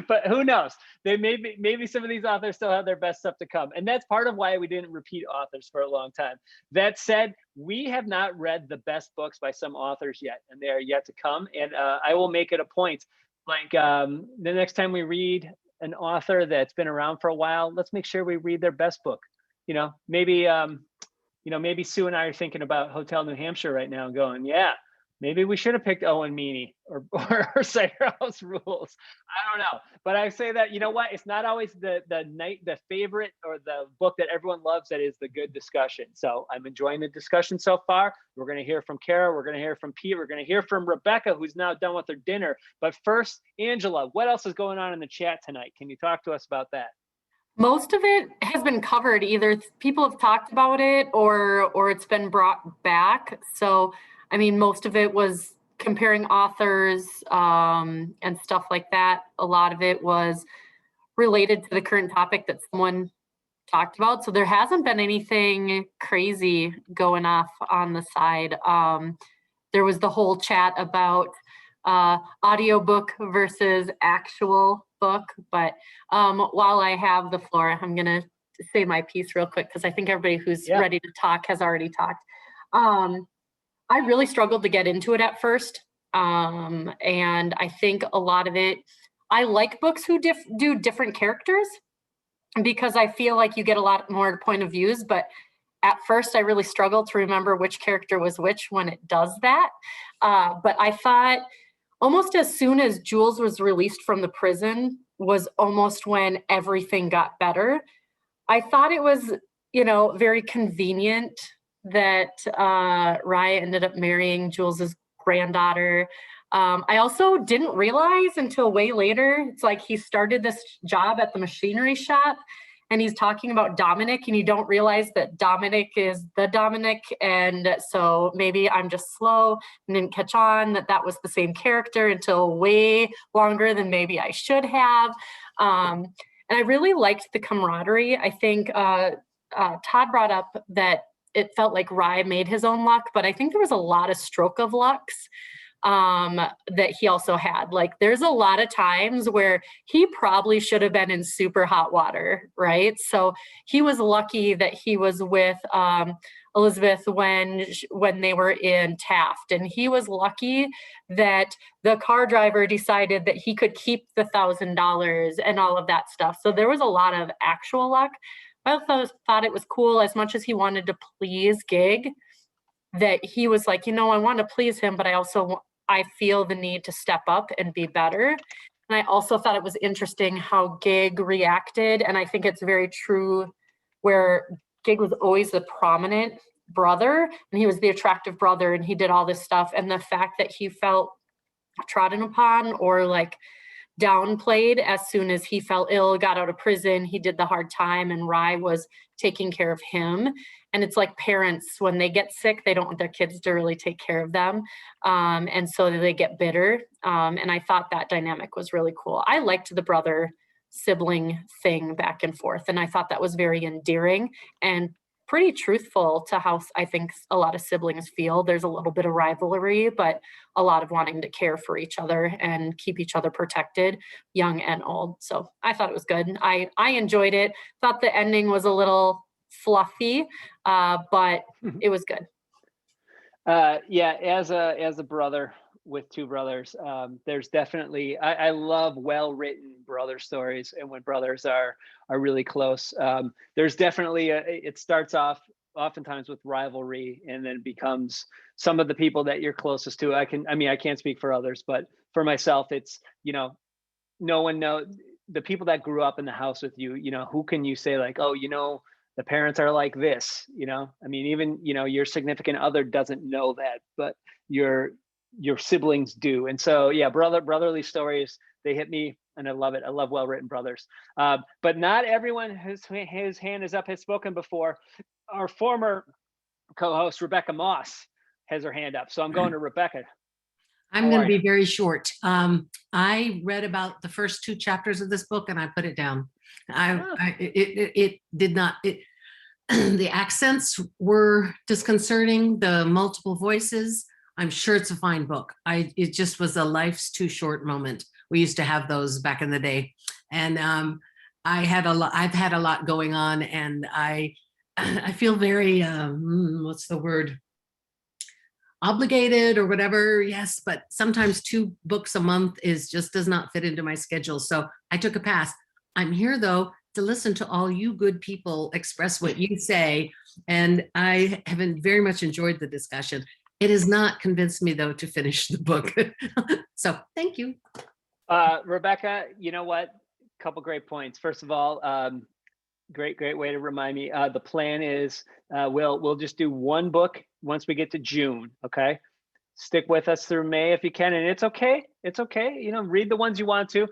But who knows? They maybe some of these authors still have their best stuff to come. And that's part of why we didn't repeat authors for a long time. That said, we have not read the best books by some authors yet, and they are yet to come. And I will make it a point. Like the next time we read an author that's been around for a while, let's make sure we read their best book. You know, maybe maybe Sue and I are thinking about Hotel New Hampshire right now and going, yeah, maybe we should have picked Owen Meany or Cider House Rules. I don't know. But I say that, you know what? It's not always the favorite or the book that everyone loves that is the good discussion. So I'm enjoying the discussion so far. We're going to hear from Kara. We're going to hear from Pete. We're going to hear from Rebecca, who's now done with her dinner. But first, Angela, what else is going on in the chat tonight? Can you talk to us about that? Most of it has been covered. Either people have talked about it or it's been brought back. So, I mean, most of it was comparing authors and stuff like that. A lot of it was related to the current topic that someone talked about. So there hasn't been anything crazy going off on the side. There was the whole chat about audiobook versus actual book, but while I have the floor, I'm gonna say my piece real quick because I think everybody who's ready to talk has already talked. I really struggled to get into it at first, and I think a lot of it, I like books who do different characters because I feel like you get a lot more point of views, but at first I really struggled to remember which character was which when it does that. But I thought almost as soon as Jules was released from the prison was almost when everything got better. I thought it was, very convenient that Rye ended up marrying Jules's granddaughter. I also didn't realize until way later, it's like he started this job at the machinery shop and he's talking about Dominic and you don't realize that Dominic is the Dominic. And so maybe I'm just slow and didn't catch on that was the same character until way longer than maybe I should have. And I really liked the camaraderie. I think Todd brought up that it felt like Rye made his own luck, but I think there was a lot of stroke of lucks that he also had. Like there's a lot of times where he probably should have been in super hot water, right? So he was lucky that he was with Elizabeth when they were in Taft, and he was lucky that the car driver decided that he could keep the $1,000 and all of that stuff. So there was a lot of actual luck. I also thought it was cool, as much as he wanted to please Gig, that he was like, I want to please him, but I feel the need to step up and be better. And I also thought it was interesting how Gig reacted. And I think it's very true where Gig was always the prominent brother and he was the attractive brother and he did all this stuff. And the fact that he felt trodden upon or like downplayed as soon as he fell ill, got out of prison, he did the hard time and Rye was taking care of him. And it's like parents, when they get sick, they don't want their kids to really take care of them. And so they get bitter. And I thought that dynamic was really cool. I liked the brother sibling thing back and forth. And I thought that was very endearing and pretty truthful to how I think a lot of siblings feel. There's a little bit of rivalry, but a lot of wanting to care for each other and keep each other protected, young and old. So I thought it was good. I enjoyed it. Thought the ending was a little fluffy, but it was good. Yeah, as a brother with two brothers, there's definitely, I love well-written brother stories, and when brothers are really close, there's definitely it starts off oftentimes with rivalry and then becomes some of the people that you're closest to. I can't speak for others, but for myself, it's, no one knows the people that grew up in the house with you, who can you say like, oh, the parents are like this, even, your significant other doesn't know that, but your siblings do. And so yeah, brotherly stories, they hit me, and I love it. I love well-written brothers. But not everyone whose hand is up has spoken before. Our former co-host Rebecca Moss has her hand up, so I'm going to Rebecca. I'm going to be very short. I read about the first 2 chapters of this book and I put it down. It did not. The accents were disconcerting. The multiple voices. I'm sure it's a fine book. It just was a life's too short moment. We used to have those back in the day, and I've had a lot going on, and I feel very what's the word? Obligated or whatever. Yes, but sometimes 2 books a month does not fit into my schedule. So I took a pass. I'm here though to listen to all you good people express what you say, and I have very much enjoyed the discussion. It has not convinced me though to finish the book. So thank you. Rebecca, you know what? Couple great points. First of all, great way to remind me. The plan is we'll just do 1 book once we get to June. Okay, stick with us through May if you can, and it's okay. It's okay. You know, read the ones you want to.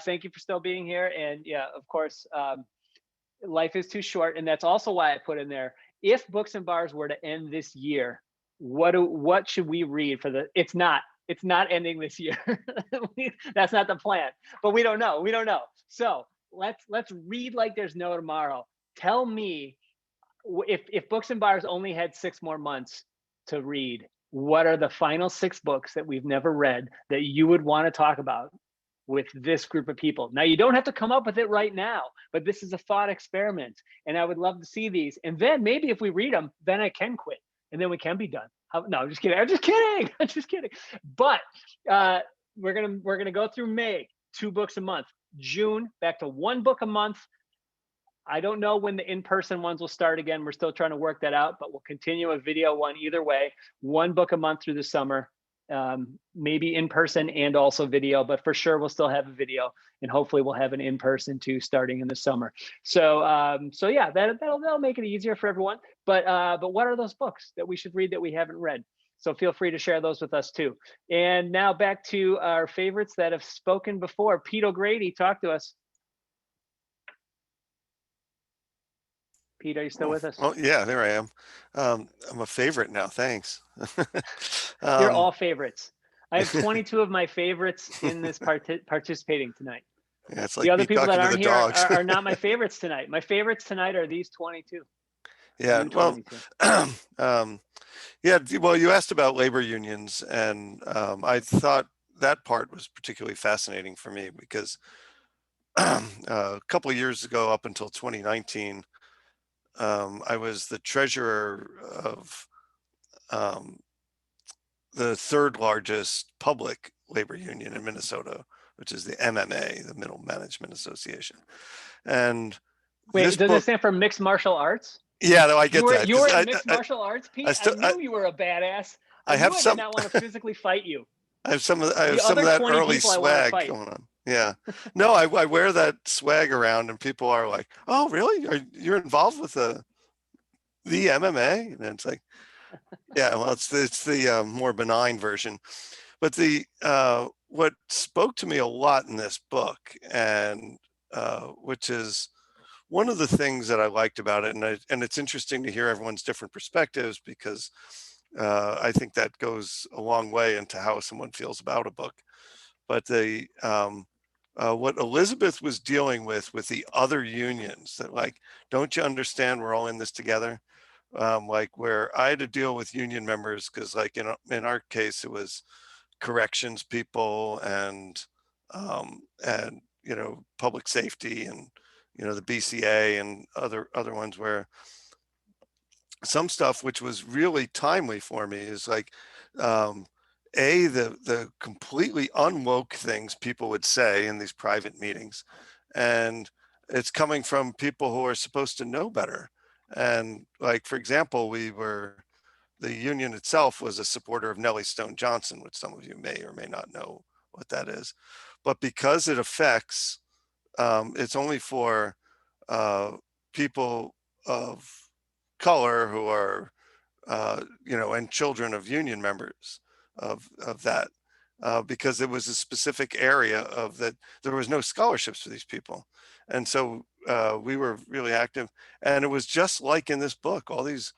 Thank you for still being here, and yeah, of course, life is too short, and that's also why I put in there. If Books and Bars were to end this year, what should we read for the? It's not ending this year. That's not the plan, but we don't know. So let's read like there's no tomorrow. Tell me, if Books and Bars only had 6 more months to read, what are the final 6 books that we've never read that you would want to talk about with this group of people? Now, you don't have to come up with it right now, but this is a thought experiment, and I would love to see these. And then maybe if we read them, then I can quit, and then we can be done. No, I'm just kidding. I'm just kidding. But we're gonna go through May, 2 books a month. June, back to 1 book a month. I don't know when the in-person ones will start again. We're still trying to work that out, but we'll continue a video one either way. 1 book a month through the summer, maybe in person and also video, but for sure we'll still have a video, and hopefully we'll have an in-person too starting in the summer. So yeah, that'll make it easier for everyone. But what are those books that we should read that we haven't read? So feel free to share those with us too. And now back to our favorites that have spoken before. Pete O'Grady, talk to us. Pete, are you still with us? Oh yeah, there I am. I'm a favorite now. Thanks. You're all favorites. I have 22 of my favorites in this participating tonight. Yeah, it's like the other people that aren't here are not my favorites tonight. My favorites tonight are these 22. Yeah, well, yeah, well, you asked about labor unions, and I thought that part was particularly fascinating for me because a couple of years ago, up until 2019, I was the treasurer of the 3rd largest public labor union in Minnesota, which is the MMA, the Middle Management Association. And wait, does it stand for Mixed Martial Arts? Yeah, no, I get that. You were in Mixed Martial Arts, Pete? I knew you were a badass. I did not want to physically fight you. I have some of that early swag going on. Yeah. No, I wear that swag around, and people are like, "Oh, really? You're involved with the MMA?" And it's like, yeah, well, it's the more benign version. But the what spoke to me a lot in this book, and which is one of the things that I liked about it, and it's interesting to hear everyone's different perspectives, because I think that goes a long way into how someone feels about a book. But what Elizabeth was dealing with the other unions, that like, don't you understand, we're all in this together? Like, where I had to deal with union members, because like in our case, it was corrections people and public safety, and the BCA and other ones, where some stuff which was really timely for me is like the completely unwoke things people would say in these private meetings, and it's coming from people who are supposed to know better. And like, for example, the union itself was a supporter of Nellie Stone Johnson, which some of you may or may not know what that is, but because it affects it's only for people of color who are and children of union members. of that, because it was a specific area of that. There was no scholarships for these people. And so we were really active, and it was just like in this book, all these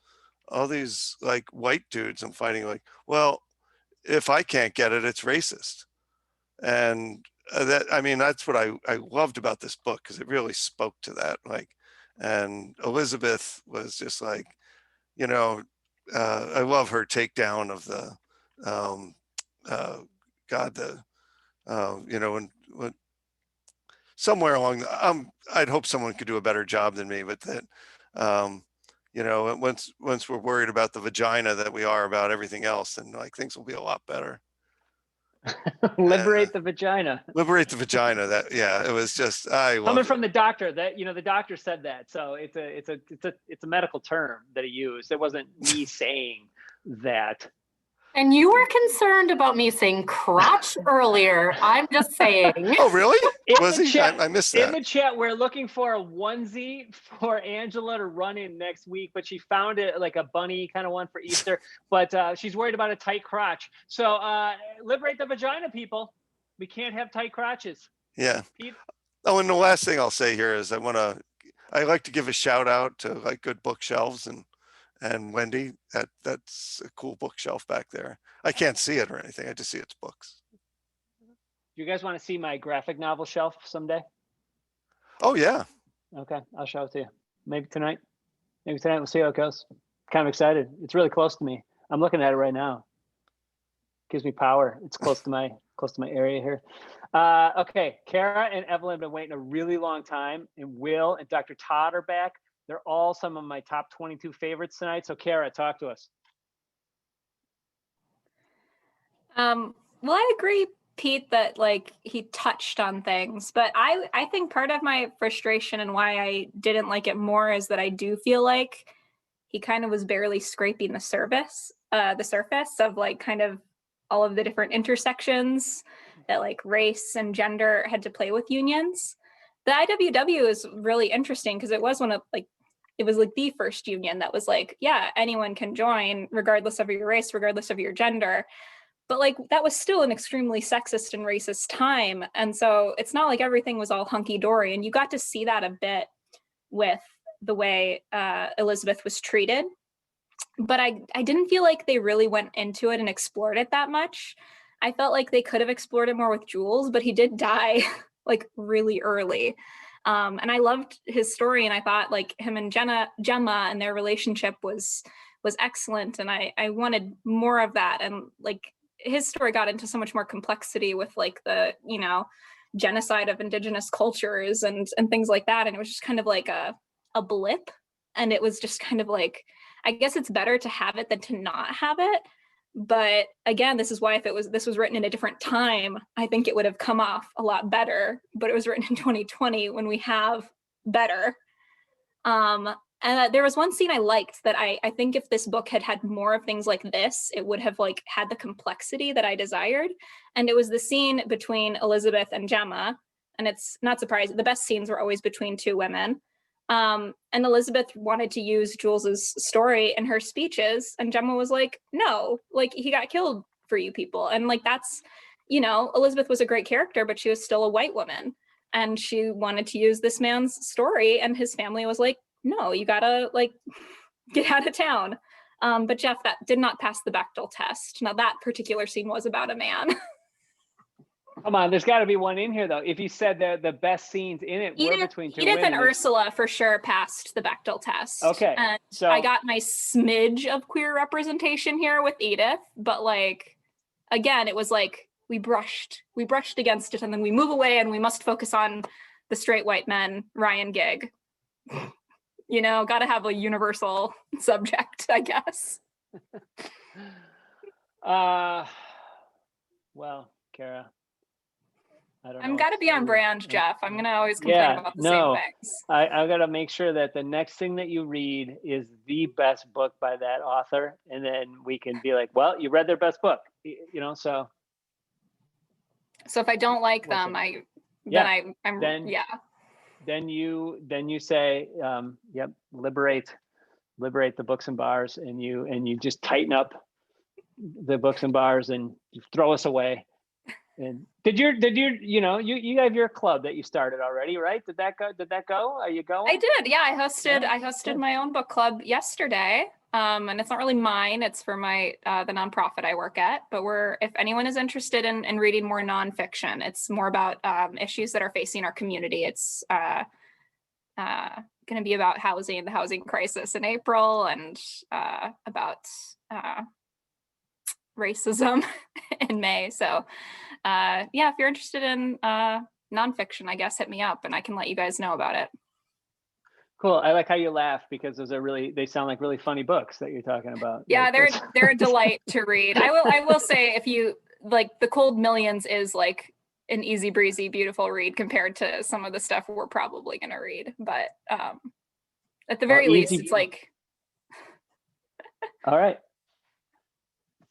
like white dudes I'm fighting, like, well, if I can't get it, it's racist. And I mean, that's what I loved about this book, because it really spoke to that. Like, and Elizabeth was just like, you know, I love her takedown of the, God, you know, when somewhere along I'd hope someone could do a better job than me, but that, you know, once we're worried about the vagina that we are about everything else, and like things will be a lot better. Liberate the vagina. Liberate the vagina. That, yeah, it was just, I love Coming it. from the doctor, that, you know, the doctor said that, so it's a medical term that he used. It wasn't me saying that. And you were concerned about me saying crotch earlier. I'm just saying. Oh, really? In Was the he? chat, I missed in that. the chat, we're looking for a onesie for Angela to run in next week, but she found it like a bunny kind of one for Easter, but she's worried about a tight crotch. So liberate the vagina, people. We can't have tight crotches. Yeah. Pete? Oh, and the last thing I'll say here is I like to give a shout out to like Good Bookshelves and Wendy. That's a cool bookshelf back there. I can't see it or anything. I just see its books. Do you guys want to see my graphic novel shelf someday? Oh yeah. Okay, I'll show it to you. Maybe tonight. Maybe tonight. We'll see how it goes. Kind of excited. It's really close to me. I'm looking at it right now. Gives me power. It's close to my area here. Okay, Kara and Evelyn have been waiting a really long time, and Will and Dr. Todd are back. They're all some of my top 22 favorites tonight. So Kara, talk to us. Well, I agree, Pete, that like he touched on things, but I think part of my frustration and why I didn't like it more is that I do feel like he kind of was barely scraping the surface of like kind of all of the different intersections that like race and gender had to play with unions. The IWW is really interesting because it was it was like the first union that was like, yeah, anyone can join regardless of your race, regardless of your gender. But like that was still an extremely sexist and racist time. And so it's not like everything was all hunky-dory. And you got to see that a bit with the way Elizabeth was treated. But I didn't feel like they really went into it and explored it that much. I felt like they could have explored it more with Jules, but he did die like really early. And I loved his story, and I thought like him and Gemma and their relationship was excellent. And I wanted more of that. And like his story got into so much more complexity with like the, you know, genocide of indigenous cultures and things like that. And it was just kind of like a blip. And it was just kind of like, I guess it's better to have it than to not have it. But again, this is why if this was written in a different time, I think it would have come off a lot better. But it was written in 2020 when we have better. And there was one scene I liked that I think if this book had had more of things like this, it would have like had the complexity that I desired. And it was the scene between Elizabeth and Gemma. And it's not surprising. The best scenes were always between two women. And Elizabeth wanted to use Jules's story in her speeches, and Gemma was like, no, like he got killed for you people. And like, that's, you know, Elizabeth was a great character, but she was still a white woman, and she wanted to use this man's story, and his family was like, no, you gotta like get out of town. But Jeff, that did not pass the Bechdel test. Now that particular scene was about a man. Come on, there's got to be one in here though. If you said the best scenes in it were between two Edith women, and Ursula for sure passed the Bechdel test. Okay, and so I got my smidge of queer representation here with Edith, but like again, it was like we brushed against it, and then we move away, and we must focus on the straight white men, Ryan Gig. You know, got to have a universal subject, I guess. Well, Kara. I'm got to be on brand, Jeff. I'm going to always complain about the same things. I got to make sure that the next thing that you read is the best book by that author. And then we can be like, well, you read their best book, you know, so. So if I don't like them, Then you say, yep, liberate the books and bars, and you just tighten up the books and bars and you throw us away. And did you have your club that you started already, right? Did that go? Are you going? I did. Yeah, I hosted my own book club yesterday. And it's not really mine, it's for my the nonprofit I work at. But if anyone is interested in reading more nonfiction, it's more about issues that are facing our community. It's going to be about housing, the housing crisis in April, and about racism in May. So yeah, if you're interested in nonfiction, I guess hit me up and I can let you guys know about it. Cool. I like how you laugh because they sound like really funny books that you're talking about. Yeah, they're a delight to read. I will say, if you like, The Cold Millions is like an easy breezy, beautiful read compared to some of the stuff we're probably going to read. But at the very least, it's like. All right.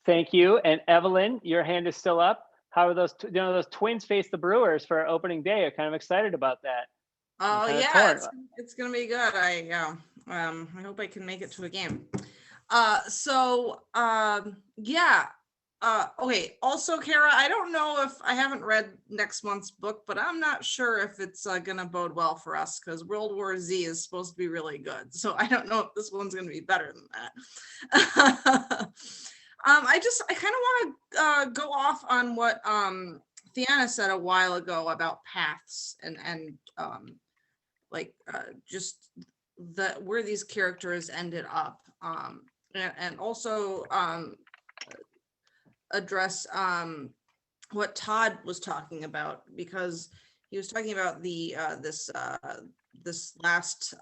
Thank you. And Evelyn, your hand is still up. How are those? Those twins face the Brewers for opening day. I'm kind of excited about that. Oh yeah, it's gonna be good. I hope I can make it to a game. Yeah. Okay. Also, Kara, I don't know if I haven't read next month's book, but I'm not sure if it's gonna bode well for us because World War Z is supposed to be really good. So I don't know if this one's gonna be better than that. I kind of want to go off on what Theana said a while ago about paths and just where these characters ended up, and also address what Todd was talking about, because he was talking about the this last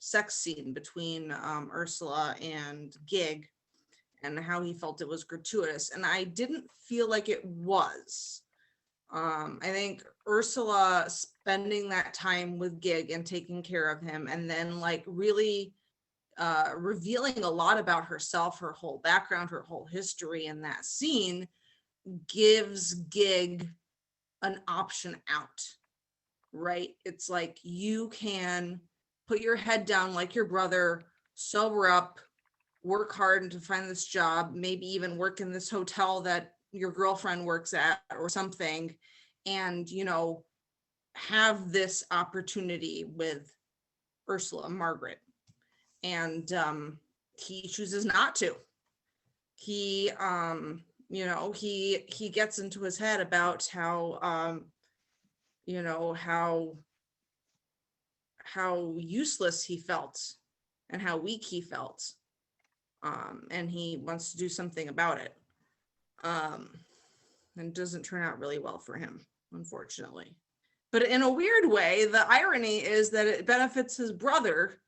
sex scene between Ursula and Gig, and how he felt it was gratuitous, and I didn't feel like it was. I think Ursula spending that time with Gig and taking care of him, and then like really revealing a lot about herself, her whole background, her whole history in that scene, gives Gig an option out, right? It's like, you can put your head down like your brother, sober up, work hard to find this job, maybe even work in this hotel that your girlfriend works at or something, and have this opportunity with Ursula, Margaret. And he chooses not to. He he gets into his head about how how useless he felt and how weak he felt. And he wants to do something about it. And it doesn't turn out really well for him, unfortunately. But in a weird way, the irony is that it benefits his brother,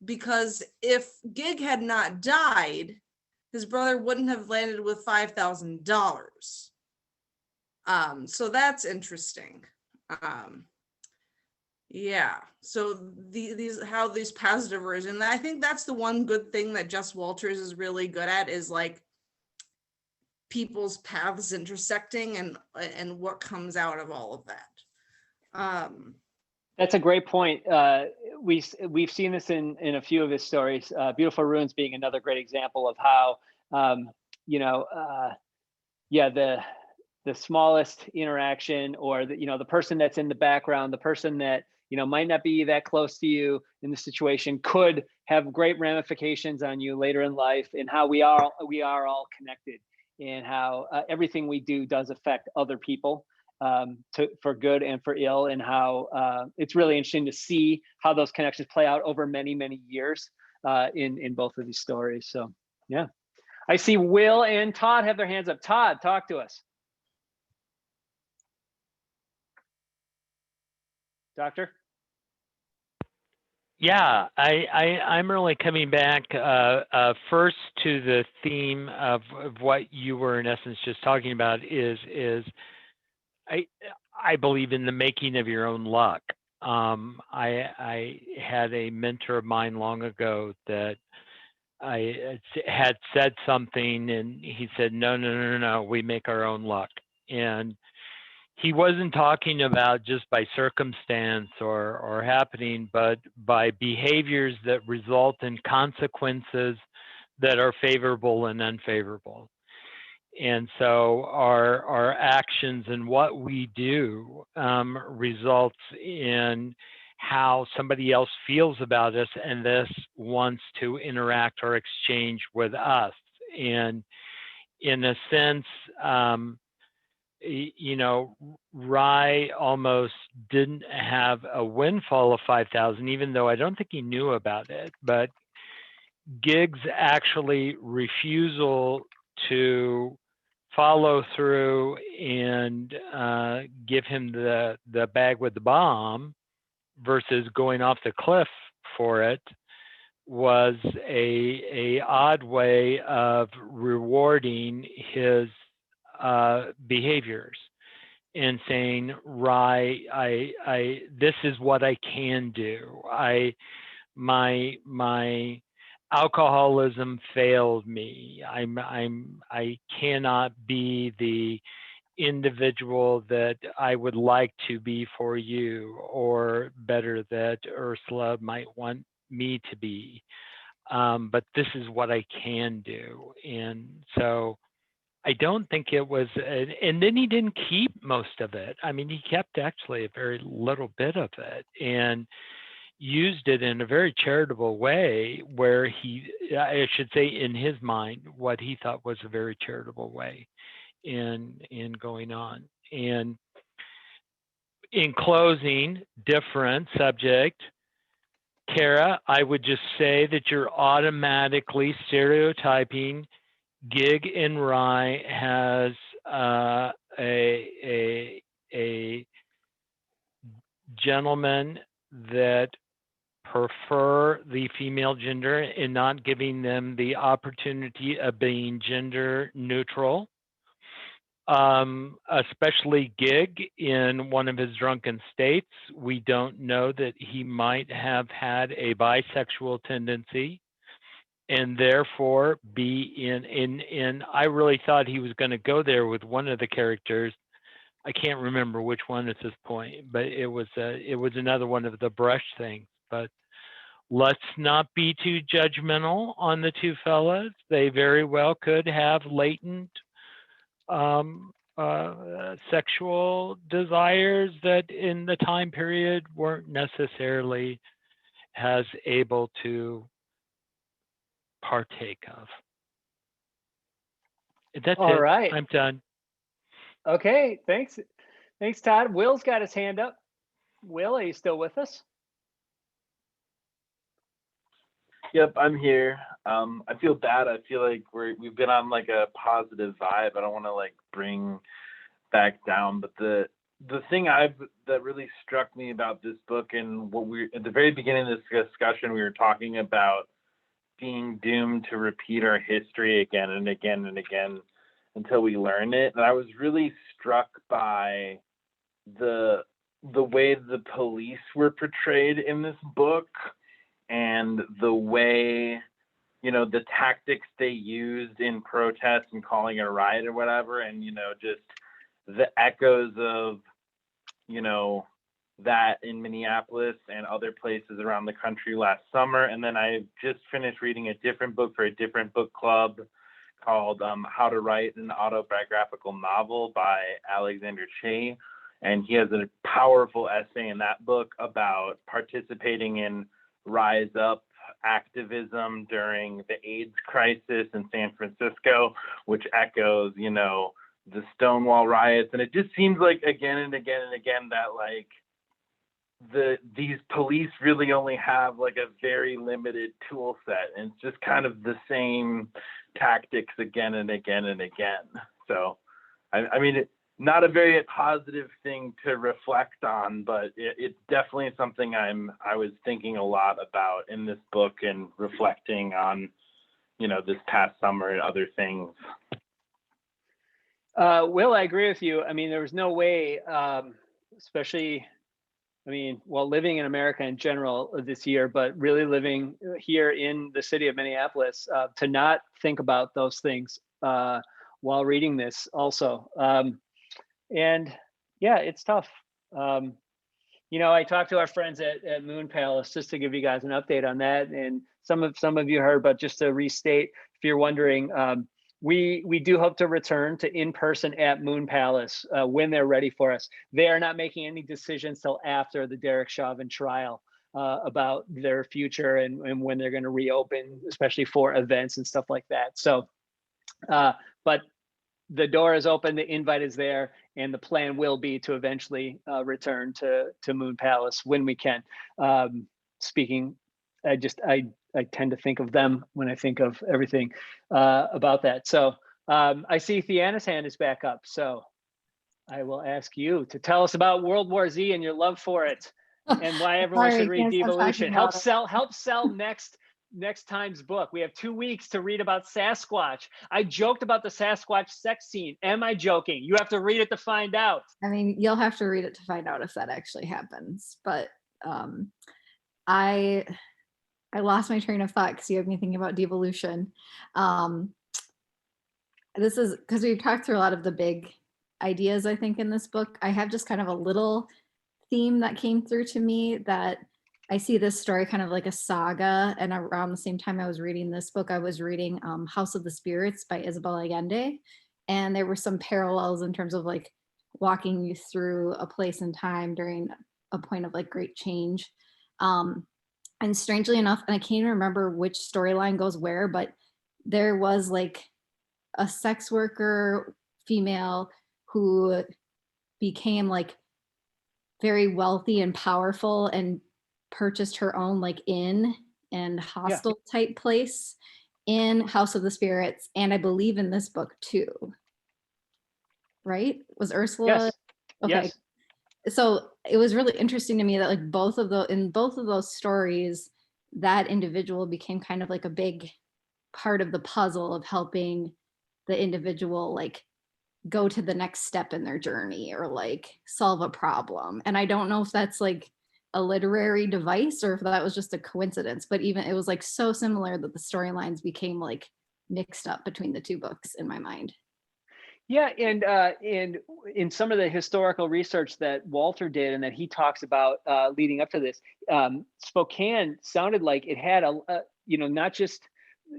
because if Gig had not died, his brother wouldn't have landed with $5,000. So that's interesting. Yeah, so these paths diverge, and I think that's the one good thing that Jess Walters is really good at, is like people's paths intersecting and what comes out of all of that. That's a great point. We've seen this in a few of his stories. Beautiful Ruins being another great example of how the smallest interaction, or the person that's in the background, the person that might not be that close to you in the situation, could have great ramifications on you later in life, and how we are all connected, and how everything we do does affect other people, for good and for ill, and how it's really interesting to see how those connections play out over many, many years in both of these stories. So yeah, I see Will and Todd have their hands up. Todd, talk to us. Doctor? Yeah, I'm really coming back first to the theme of what you were in essence just talking about, is I believe in the making of your own luck. I had a mentor of mine long ago that I had said something, and he said, no, we make our own luck. And he wasn't talking about just by circumstance or happening, but by behaviors that result in consequences that are favorable and unfavorable. And so our actions and what we do results in how somebody else feels about us and this wants to interact or exchange with us. And in a sense, you know, Rye almost didn't have a windfall of 5,000, even though I don't think he knew about it. But Gig's actually refusal to follow through and give him the bag with the bomb versus going off the cliff for it was a odd way of rewarding his behaviors and saying, Rye, I this is what I can do. My alcoholism failed me. I cannot be the individual that I would like to be for you, or better, that Ursula might want me to be. But this is what I can do. And so I don't think it was, and then he didn't keep most of it. I mean, he kept actually a very little bit of it and used it in a very charitable way where he, I should say in his mind, what he thought was a very charitable way in going on. And in closing, different subject, Kara, I would just say that you're automatically stereotyping Gig and Rye has a gentleman that prefer the female gender and not giving them the opportunity of being gender neutral. Especially Gig in one of his drunken states. We don't know that he might have had a bisexual tendency and therefore be in I really thought he was going to go there with one of the characters. I can't remember which one at this point, but it was another one of the brush things. But let's not be too judgmental on the two fellas. They very well could have latent sexual desires that in the time period weren't necessarily as able to partake of. That's all it. right. I'm done. Okay, thanks, Todd. Will's got his hand up. Will, are you still with us? Yep, I'm here. I feel bad. I feel like we've been on like a positive vibe. I don't want to like bring back down, but the thing that really struck me about this book, and what we at the very beginning of this discussion, we were talking about being doomed to repeat our history again and again and again until we learn it. And I was really struck by the way the police were portrayed in this book, and the way, you know, the tactics they used in protests and calling it a riot or whatever, and, you know, just the echoes of, you know, that in Minneapolis and other places around the country last summer. And then I just finished reading a different book for a different book club called How to Write an Autobiographical Novel by Alexander Che. And he has a powerful essay in that book about participating in Rise Up activism during the AIDS crisis in San Francisco, which echoes, you know, the Stonewall riots. And it just seems like again and again and again that like these police really only have like a very limited tool set, and it's just kind of the same tactics again and again and again. So I mean, not a very positive thing to reflect on, but it's definitely something I was thinking a lot about in this book and reflecting on, you know, this past summer and other things. Will, I agree with you. I mean, there was no way, especially, I mean, well, living in America in general this year, but really living here in the city of Minneapolis, to not think about those things while reading this also. And yeah, it's tough. You know, I talked to our friends at Moon Palace just to give you guys an update on that. And some of you heard, but just to restate, if you're wondering, we do hope to return to in person at Moon Palace when they're ready for us. They are not making any decisions till after the Derek Chauvin trial about their future and when they're going to reopen, especially for events and stuff like that. So, but the door is open, the invite is there, and the plan will be to eventually return to Moon Palace when we can. Speaking, I tend to think of them when I think of everything about that. So I see Theana's hand is back up. So I will ask you to tell us about World War Z and your love for it, and why everyone Sorry, should read can't stop Devolution. talking about Help sell next time's book. We have 2 weeks to read about Sasquatch. I joked about the Sasquatch sex scene. Am I joking? You have to read it to find out. I mean, you'll have to read it to find out if that actually happens. But I lost my train of thought because you have me thinking about devolution. This is because we've talked through a lot of the big ideas, I think, in this book. I have just kind of a little theme that came through to me that I see this story kind of like a saga. And around the same time I was reading this book, I was reading House of the Spirits by Isabel Allende. And there were some parallels in terms of like walking you through a place and time during a point of like great change. And strangely enough, and I can't even remember which storyline goes where, but there was like a sex worker female who became like very wealthy and powerful and purchased her own like inn and hostel type place in House of the Spirits, and I believe in this book too. Right? Was Ursula? Yes. Okay. Yes. So it was really interesting to me that like in both of those stories, that individual became kind of like a big part of the puzzle of helping the individual like go to the next step in their journey or like solve a problem. And I don't know if that's like a literary device or if that was just a coincidence, but even it was like so similar that the storylines became like mixed up between the two books in my mind. Yeah, and in some of the historical research that Walter did and that he talks about leading up to this, Spokane sounded like it had not just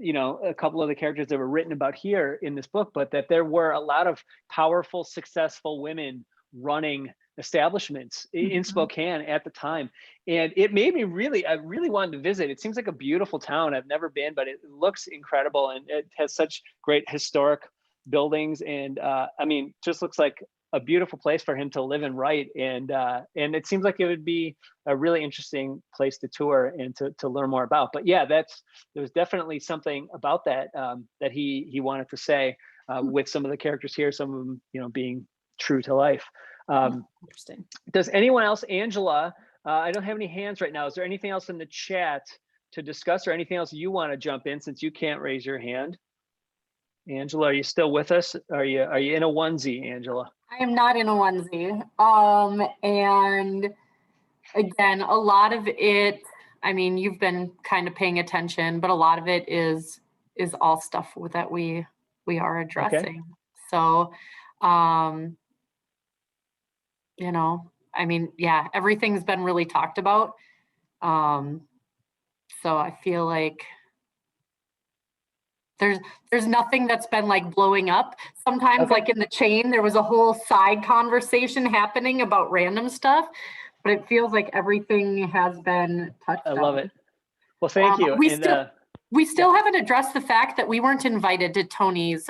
a couple of the characters that were written about here in this book, but that there were a lot of powerful, successful women running establishments in Spokane at the time. And it made me I really wanted to visit. It seems like a beautiful town. I've never been, but it looks incredible. And it has such great historic buildings. And I mean, just looks like a beautiful place for him to live and write. And it seems like it would be a really interesting place to tour and to learn more about. But yeah, there was definitely something about that that he wanted to say with some of the characters here, some of them, being true to life. Interesting. Does anyone else, Angela, I don't have any hands right now. Is there anything else in the chat to discuss or anything else you want to jump in since you can't raise your hand? Angela, are you still with us? Are you in a onesie, Angela? I am not in a onesie. And again, a lot of it, I mean, you've been kind of paying attention, but a lot of it is all stuff that we are addressing. Okay. So, I mean, yeah, everything's been really talked about. So I feel like there's nothing that's been like blowing up. Sometimes like in the chain, there was a whole side conversation happening about random stuff, but it feels like everything has been touched on. I love it. Well, thank you. We still haven't addressed the fact that we weren't invited to Tony's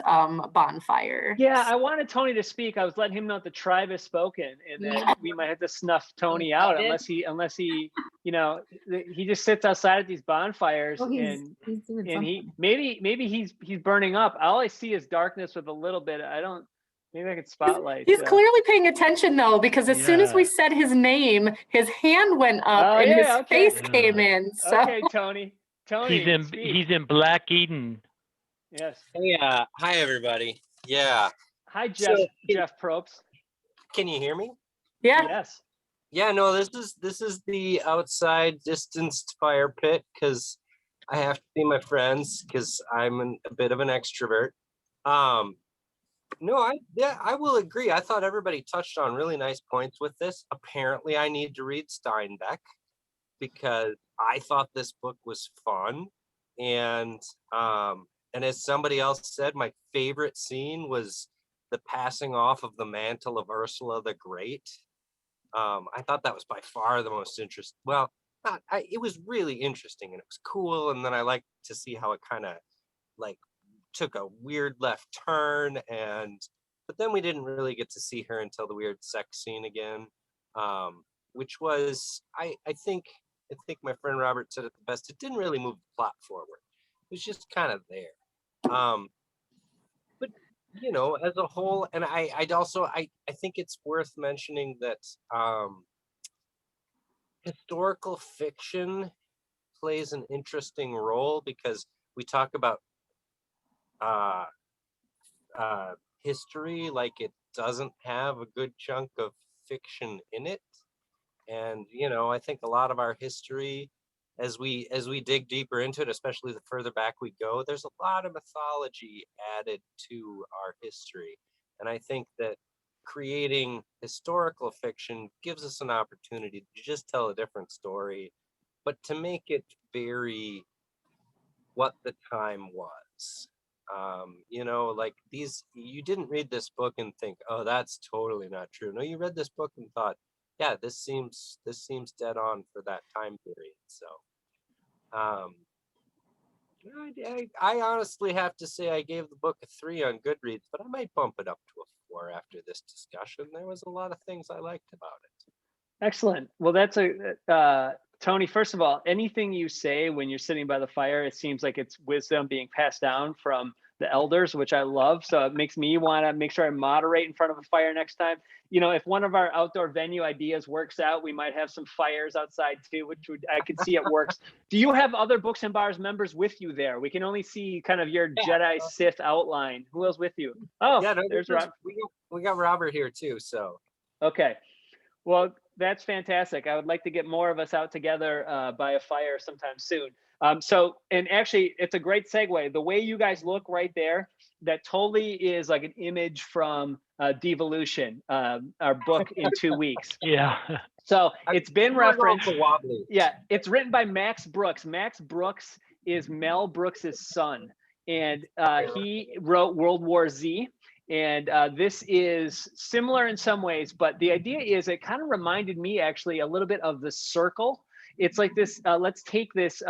bonfire. Yeah, I wanted Tony to speak. I was letting him know that the tribe has spoken, and then we might have to snuff Tony out unless he, he just sits outside at these bonfires and he maybe he's burning up. All I see is darkness with a little bit. Maybe I could spotlight. He's clearly paying attention though, because as soon as we said his name, his hand went up and his face came in. So. Okay, Tony. He's in Black Eden. Yes. Yeah. Hi, everybody. Yeah. Hi, Jeff. Jeff Probst. Can you hear me? Yeah. Yes. Yeah. No. This is the outside distanced fire pit because I have to see my friends because I'm a bit of an extrovert. No. I will agree. I thought everybody touched on really nice points with this. Apparently, I need to read Steinbeck because I thought this book was fun, and And as somebody else said, my favorite scene was the passing off of the mantle of Ursula the Great. I thought that was by far the most interesting. Well, it was really interesting and it was cool. And then I liked to see how it kind of like took a weird left turn, but then we didn't really get to see her until the weird sex scene again, which was I think my friend Robert said it the best. It didn't really move the plot forward. It was just kind of there. But you know, as a whole, and I'd also I think it's worth mentioning that historical fiction plays an interesting role, because we talk about history like it doesn't have a good chunk of fiction in it. And you know, I think a lot of our history, as we dig deeper into it, especially the further back we go, there's a lot of mythology added to our history. And I think that creating historical fiction gives us an opportunity to just tell a different story, but to make it very what the time was. You know, like you didn't read this book and think, oh, that's totally not true. No, you read this book and thought, yeah, this seems dead on for that time period. So I honestly have to say I gave the book a 3 on Goodreads, but I might bump it up to a 4 after this discussion. There was a lot of things I liked about it. Excellent. Well, that's Tony, first of all, anything you say when you're sitting by the fire, it seems like it's wisdom being passed down from the elders, which I love. So it makes me want to make sure I moderate in front of a fire next time. You know, if one of our outdoor venue ideas works out, we might have some fires outside too, I could see it works. Do you have other Books and Bars members with you there? We can only see kind of your Jedi Sith outline. Who else with you? Oh, yeah, there's Rob. We got Robert here too. So okay. Well, that's fantastic. I would like to get more of us out together by a fire sometime soon. And actually, it's a great segue. The way you guys look right there, that totally is like an image from Devolution, our book in 2 weeks. Yeah. So it's been referenced. Yeah, it's written by Max Brooks. Max Brooks is Mel Brooks's son, and he wrote World War Z. And this is similar in some ways, but the idea is it kind of reminded me actually a little bit of The Circle. It's like this, let's take this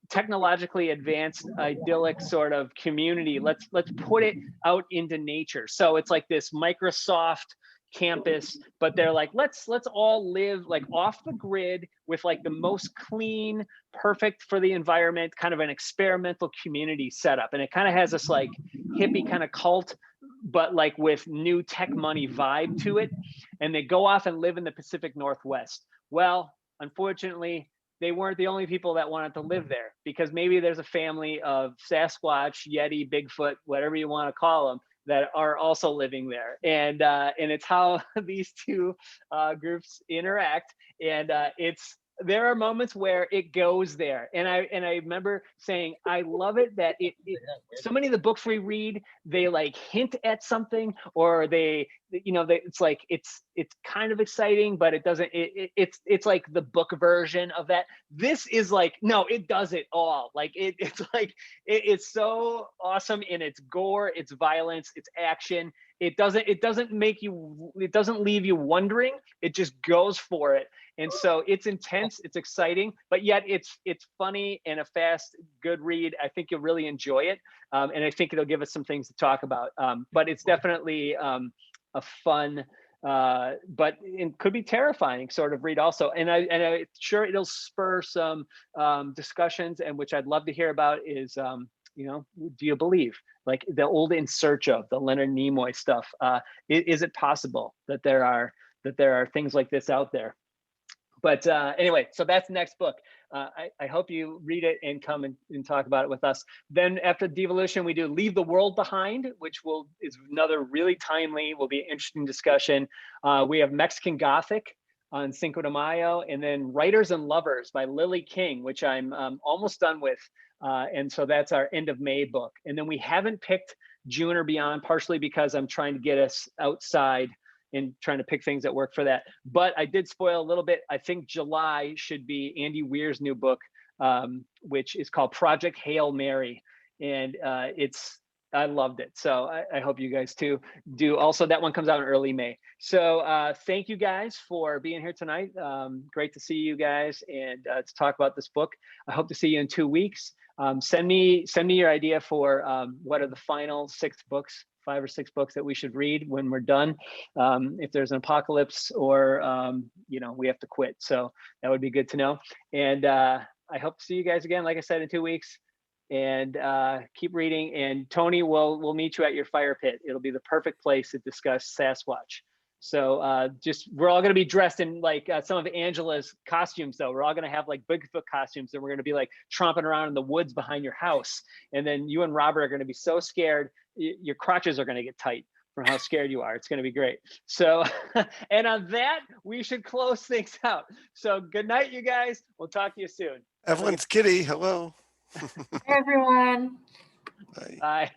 technologically advanced, idyllic sort of community. Let's put it out into nature. So it's like this Microsoft campus, but they're like, let's all live like off the grid with like the most clean, perfect for the environment, kind of an experimental community setup. And it kind of has this like hippie kind of cult, but like with new tech money vibe to it. And they go off and live in the Pacific Northwest. Well, unfortunately, they weren't the only people that wanted to live there, because maybe there's a family of Sasquatch, Yeti, Bigfoot, whatever you want to call them, that are also living there. And it's how these two groups interact. And there are moments where it goes there. And I remember saying, I love it that so many of the books we read, they like hint at something, or it's like, it's kind of exciting, but it doesn't, it's like the book version of that. This is like, no, it does it all. Like it's like, it's so awesome in its gore, its violence, its action. It doesn't leave you wondering. It just goes for it. And so it's intense, it's exciting, but yet it's funny and a fast, good read. I think you'll really enjoy it. And I think it'll give us some things to talk about. But it's definitely a fun, but it could be terrifying sort of read also. And I'm sure it'll spur some discussions, and which I'd love to hear about is, do you believe, like the old In Search Of, the Leonard Nimoy stuff? Is it possible that there are things like this out there? But anyway, so that's the next book. I hope you read it and come and talk about it with us. Then after Devolution, we do Leave the World Behind, which is another really timely, will be an interesting discussion. We have Mexican Gothic on Cinco de Mayo, and then Writers and Lovers by Lily King, which I'm almost done with. And so that's our end of May book. And then we haven't picked June or beyond, partially because I'm trying to get us outside and trying to pick things that work for that. But I did spoil a little bit. I think July should be Andy Weir's new book, which is called Project Hail Mary. and I loved it. So I hope you guys too do. Also, that one comes out in early May. So thank you guys for being here tonight. Great to see you guys and to talk about this book. I hope to see you in 2 weeks. Send me your idea for what are the final 5 or 6 books that we should read when we're done. If there's an apocalypse or we have to quit. So that would be good to know. And I hope to see you guys again, like I said, in 2 weeks. And keep reading. And Tony, we'll meet you at your fire pit. It'll be the perfect place to discuss Sasquatch. So we're all going to be dressed in like some of Angela's costumes, though. We're all going to have like Bigfoot costumes, and we're going to be like tromping around in the woods behind your house. And then you and Robert are going to be so scared, your crotches are going to get tight from how scared you are. It's going to be great. So, and on that, we should close things out. So good night, you guys. We'll talk to you soon. Evelyn's kitty. Hello. Hey, everyone. Bye. Bye.